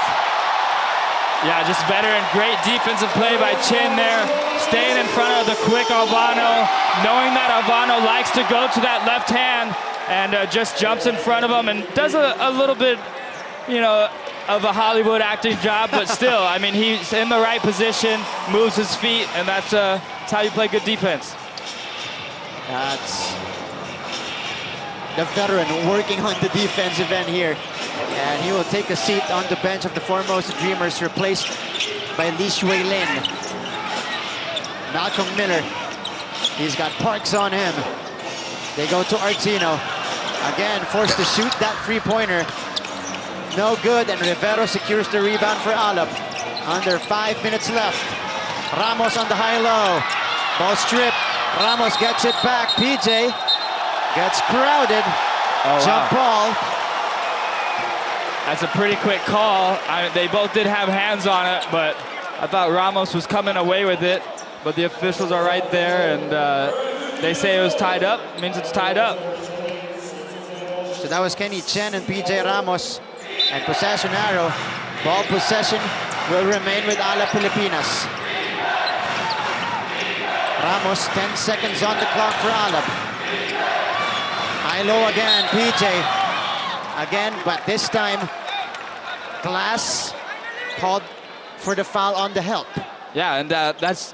Yeah, just veteran, great defensive play by Chin there. Staying in front of the quick Alvano, knowing that Alvano likes to go to that left hand and just jumps in front of him and does a little bit, you know, of a Hollywood acting job, but still, I mean, he's in the right position, moves his feet, and that's how you play good defense. That's the veteran working on the defensive end here. And he will take a seat on the bench of the Formosa Dreamers, replaced by Lee Shui Lin. Malcolm Miller, he's got Parks on him. They go to Artino. Again, forced to shoot that three-pointer. No good, and Rivero secures the rebound for Alab. Under 5 minutes left. Ramos on the high-low. Ball strip. Ramos gets it back. PJ gets crowded. Jump ball. That's a pretty quick call. They both did have hands on it, but I thought Ramos was coming away with it. But the officials are right there, and they say it was tied up. It means it's tied up. So that was Kenny Chen and PJ Ramos. And possession arrow. Ball possession will remain with Alab Pilipinas. Ramos, 10 seconds on the clock for Alab. High-low again, PJ. Again, but this time, Glass called for the foul on the help. Yeah, and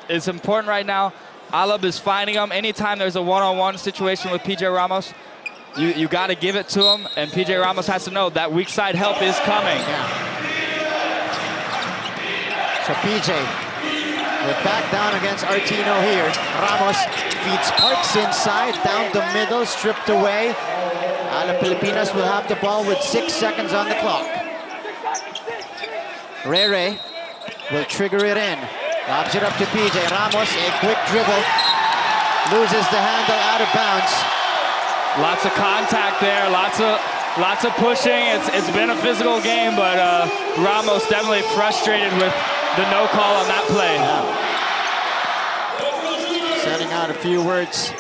it's important right now. Alab is finding him. Anytime there's a one-on-one situation with PJ Ramos, you got to give it to him, and PJ Ramos has to know that weak side help is coming. Yeah. So PJ will back down against Artino here. Ramos feeds Parks inside, down the middle, stripped away. Alab Pilipinas will have the ball with 6 seconds on the clock. Rere will trigger it in. Lobs it up to PJ. Ramos, a quick dribble. Loses the handle out of bounds. Lots of contact there, lots of pushing. It's been a physical game, but Ramos definitely frustrated with the no call on that play. Yeah. Sending out a few words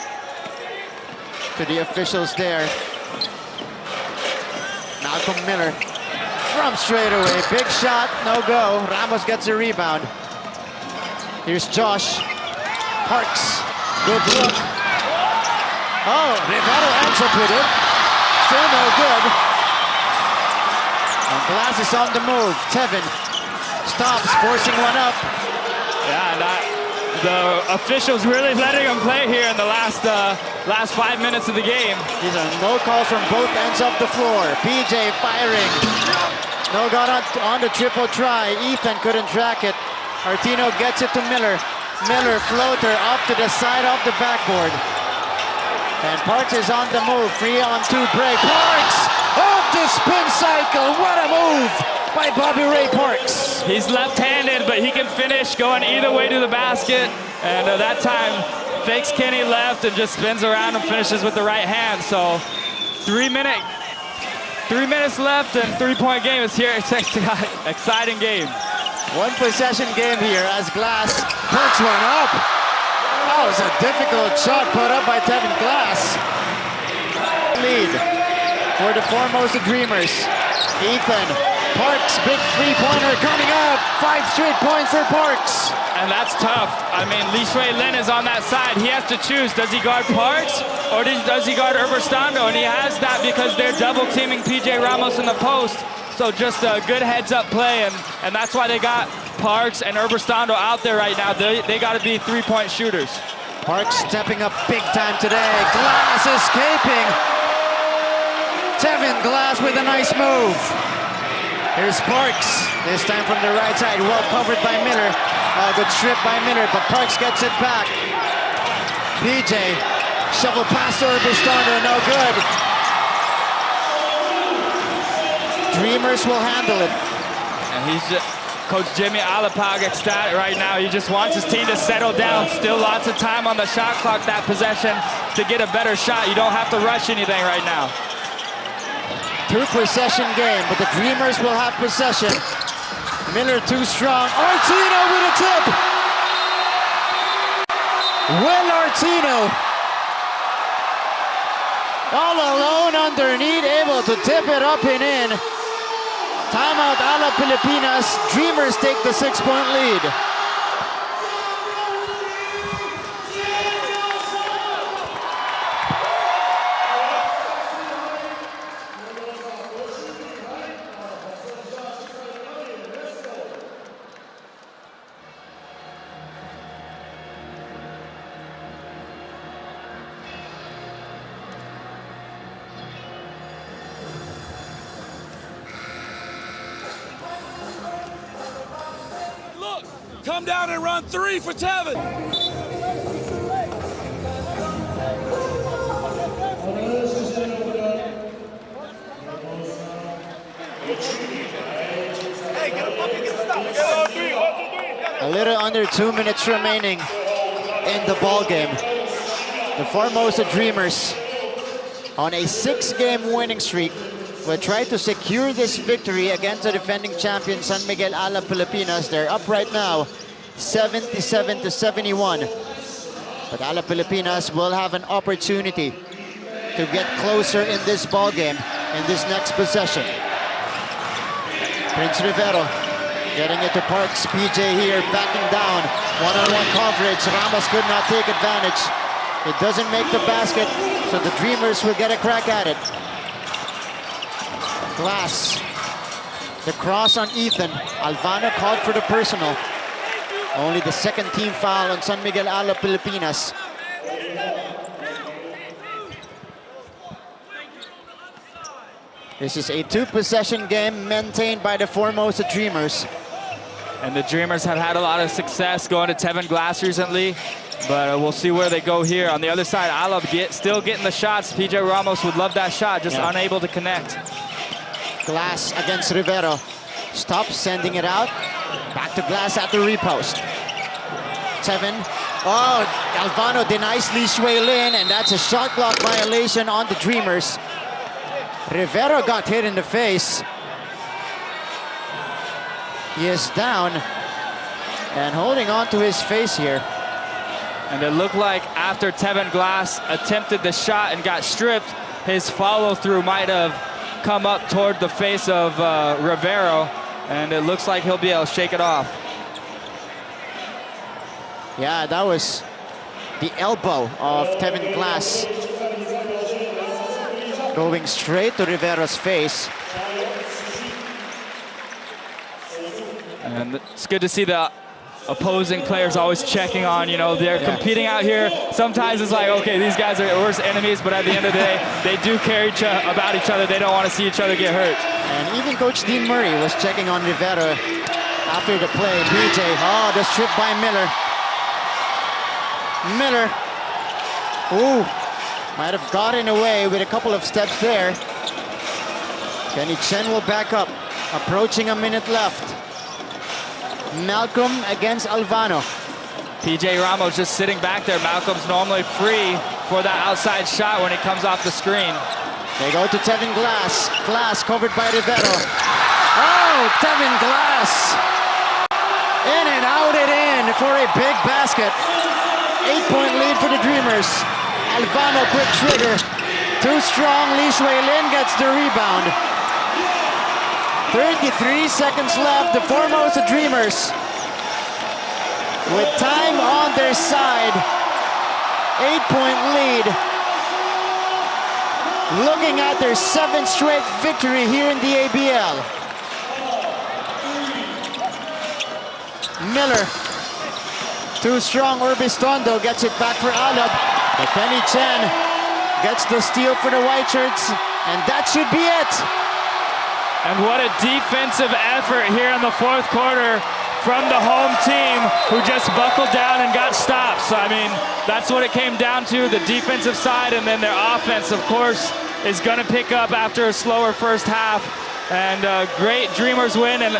to the officials there. Malcolm Miller from straight away. Big shot, no go. Ramos gets a rebound. Here's Josh. Parks, good look. Oh, Rivero ends up with it. Still no good. And Glass is on the move. Tevin stops, forcing one up. Yeah, and the officials really letting him play here in the last 5 minutes of the game. These are no calls from both ends of the floor. PJ firing. No got on the triple try. Ethan couldn't track it. Artino gets it to Miller. Miller floater off to the side of the backboard. And Parks is on the move. 3-on-2 break. Parks off the spin cycle. What a move by Bobby Ray Parks. He's left-handed, but he can finish going either way to the basket. And that time, fakes Kenny left and just spins around and finishes with the right hand. So 3 minutes left and 3-point game is here. It's exciting game. One possession game here as Glass puts one up. That was a difficult shot put up by Tevin Glass. Lead for the Formosa Dreamers. Ethan, Parks, big three-pointer coming up. 5 straight points for Parks. And that's tough. I mean, Li Shui Lin is on that side. He has to choose. Does he guard Parks or does he guard Urbastando? And he has that because they're double-teaming PJ Ramos in the post. So just a good heads-up play, and that's why they got Parks and Urbastando out there right now. They got to be three-point shooters. Parks stepping up big time today. Glass escaping. Tevin Glass with a nice move. Here's Parks, this time from the right side, well covered by Miller. Good strip by Miller, but Parks gets it back. PJ, shovel pass to Urbastando, no good. Dreamers will handle it. And he's just, Coach Jimmy Alapag ecstatic right now. He just wants his team to settle down. Still lots of time on the shot clock that possession to get a better shot. You don't have to rush anything right now. 2-possession game, but the Dreamers will have possession. Miller too strong. Artino with a tip. Will Artino, all alone underneath, able to tip it up and in. Timeout Alab Pilipinas. Dreamers take the 6-point lead. Come down and run 3 for Tevin. A little under 2 minutes remaining in the ball game. The Formosa Dreamers on a 6-game winning streak will try to secure this victory against the defending champion San Miguel Alab Pilipinas. They're up right now 77-71. But Alab Pilipinas will have an opportunity to get closer in this ball game in this next possession. Prince Rivero getting it to Parks. PJ here backing down. One-on-one coverage. Ramos could not take advantage. It doesn't make the basket, so the Dreamers will get a crack at it. Glass. The cross on Ethan. Alvano called for the personal. Only the second team foul on San Miguel Alab Pilipinas. This is a 2-possession game maintained by the Formosa Dreamers. And the Dreamers have had a lot of success going to Tevin Glass recently, but we'll see where they go here. On the other side, Alab still getting the shots. PJ Ramos would love that shot, just unable to connect. Glass against Rivero. Stops, sending it out. Back to Glass at the repost. Tevin. Oh, Alvano denies Li Shui Lin, and that's a shot clock violation on the Dreamers. Rivero got hit in the face. He is down and holding on to his face here. And it looked like after Tevin Glass attempted the shot and got stripped, his follow-through might have come up toward the face of Rivero, and it looks like he'll be able to shake it off. Yeah, that was the elbow of Tevin Glass going straight to Rivero's face. And it's good to see the opposing players always checking on, they're competing out here. Sometimes it's like, okay, these guys are worse enemies, but at the end of the day, they do care about each other. They don't want to see each other get hurt. And even Coach Dean Murray was checking on Rivera after the play. BJ, the strip by Miller. Miller, might have gotten away with a couple of steps there. Kenny Chen will back up, approaching a minute left. Malcolm against Alvano. PJ Ramos just sitting back there. Malcolm's normally free for that outside shot when he comes off the screen. They go to Tevin Glass. Glass covered by Rivero. Tevin Glass. In and out and in for a big basket. 8-point lead for the Dreamers. Alvano quick trigger. Too strong. Lee Shui Lin gets the rebound. 33 seconds left. The Formosa Dreamers with time on their side. 8-point lead. Looking at their 7th straight victory here in the ABL. Miller. Too strong. Urbistondo gets it back for Alab. But Kenny Chen gets the steal for the White Shirts. And that should be it. And what a defensive effort here in the fourth quarter from the home team, who just buckled down and got stops. I mean, that's what it came down to, the defensive side, and then their offense, of course, is going to pick up after a slower first half. And great Dreamers win. And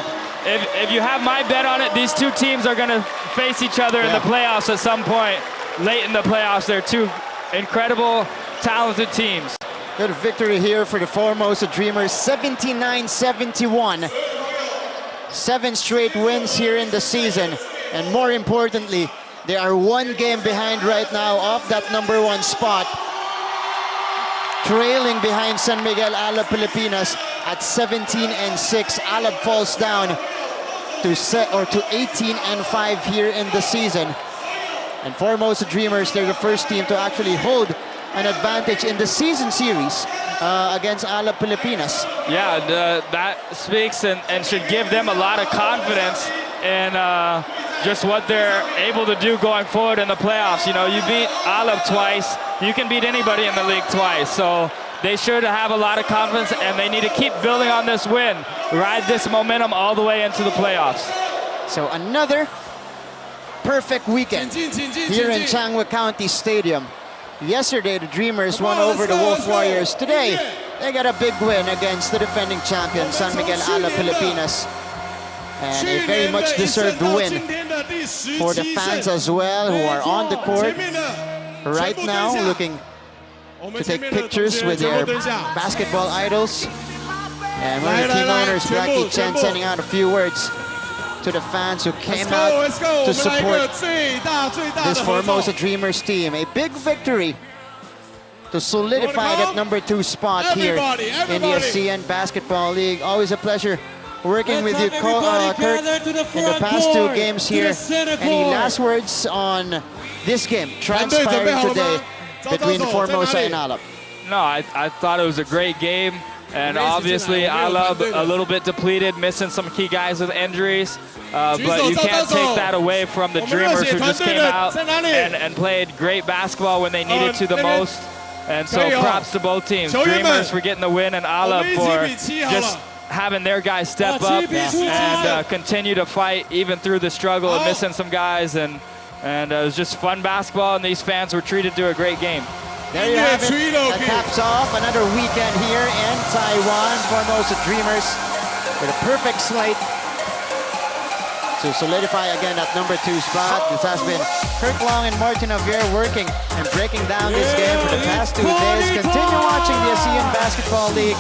if you have my bet on it, these two teams are going to face each other in the playoffs at some point. Late in the playoffs, they're two incredible, talented teams. Good victory here for the Formosa Dreamers, 79-71. 7 straight wins here in the season. And more importantly, they are 1 game behind right now off that #1 spot. Trailing behind San Miguel Alab Pilipinas at 17-6. Alab falls down to 18-5 here in the season. And Formosa Dreamers, they're the first team to actually hold an advantage in the season series against Alab Pilipinas. Yeah, that speaks and should give them a lot of confidence in just what they're able to do going forward in the playoffs. You beat Alab twice, you can beat anybody in the league twice. So they should have a lot of confidence, and they need to keep building on this win, ride this momentum all the way into the playoffs. So another perfect weekend here in Changhua County Stadium. Yesterday, the Dreamers won over the Wolf Warriors. Today, they got a big win against the defending champion, San Miguel Alab Pilipinas. And a very much deserved win for the fans as well, who are on the court right now, looking to take pictures with their basketball idols. And one of the team owners, Blackie Chen, sending out a few words to the fans who came out to support this Formosa Dreamers team. A big victory to solidify that #2 spot here in the ASEAN Basketball League. Always a pleasure working with you, Kirk, in the past 2 games here. Any last words on this game transpiring today between Formosa and Alab? No, I thought it was a great game. And obviously, Alab a little bit depleted, missing some key guys with injuries. But you can't take that away from the Dreamers, who just came out and played great basketball when they needed to the most. And so props to both teams. Dreamers for getting the win, and Alab for just having their guys step up and continue to fight even through the struggle of missing some guys. And it was just fun basketball, and these fans were treated to a great game. There you have it. That caps off another weekend here in Taiwan. Formosa Dreamers with a perfect slate to solidify again that #2 spot. This has been Kirk Long and Martin Javier working and breaking down this game for the past 2 days. Continue watching the ASEAN Basketball League,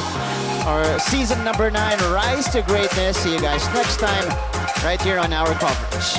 or season #9, Rise to Greatness. See you guys next time right here on our coverage.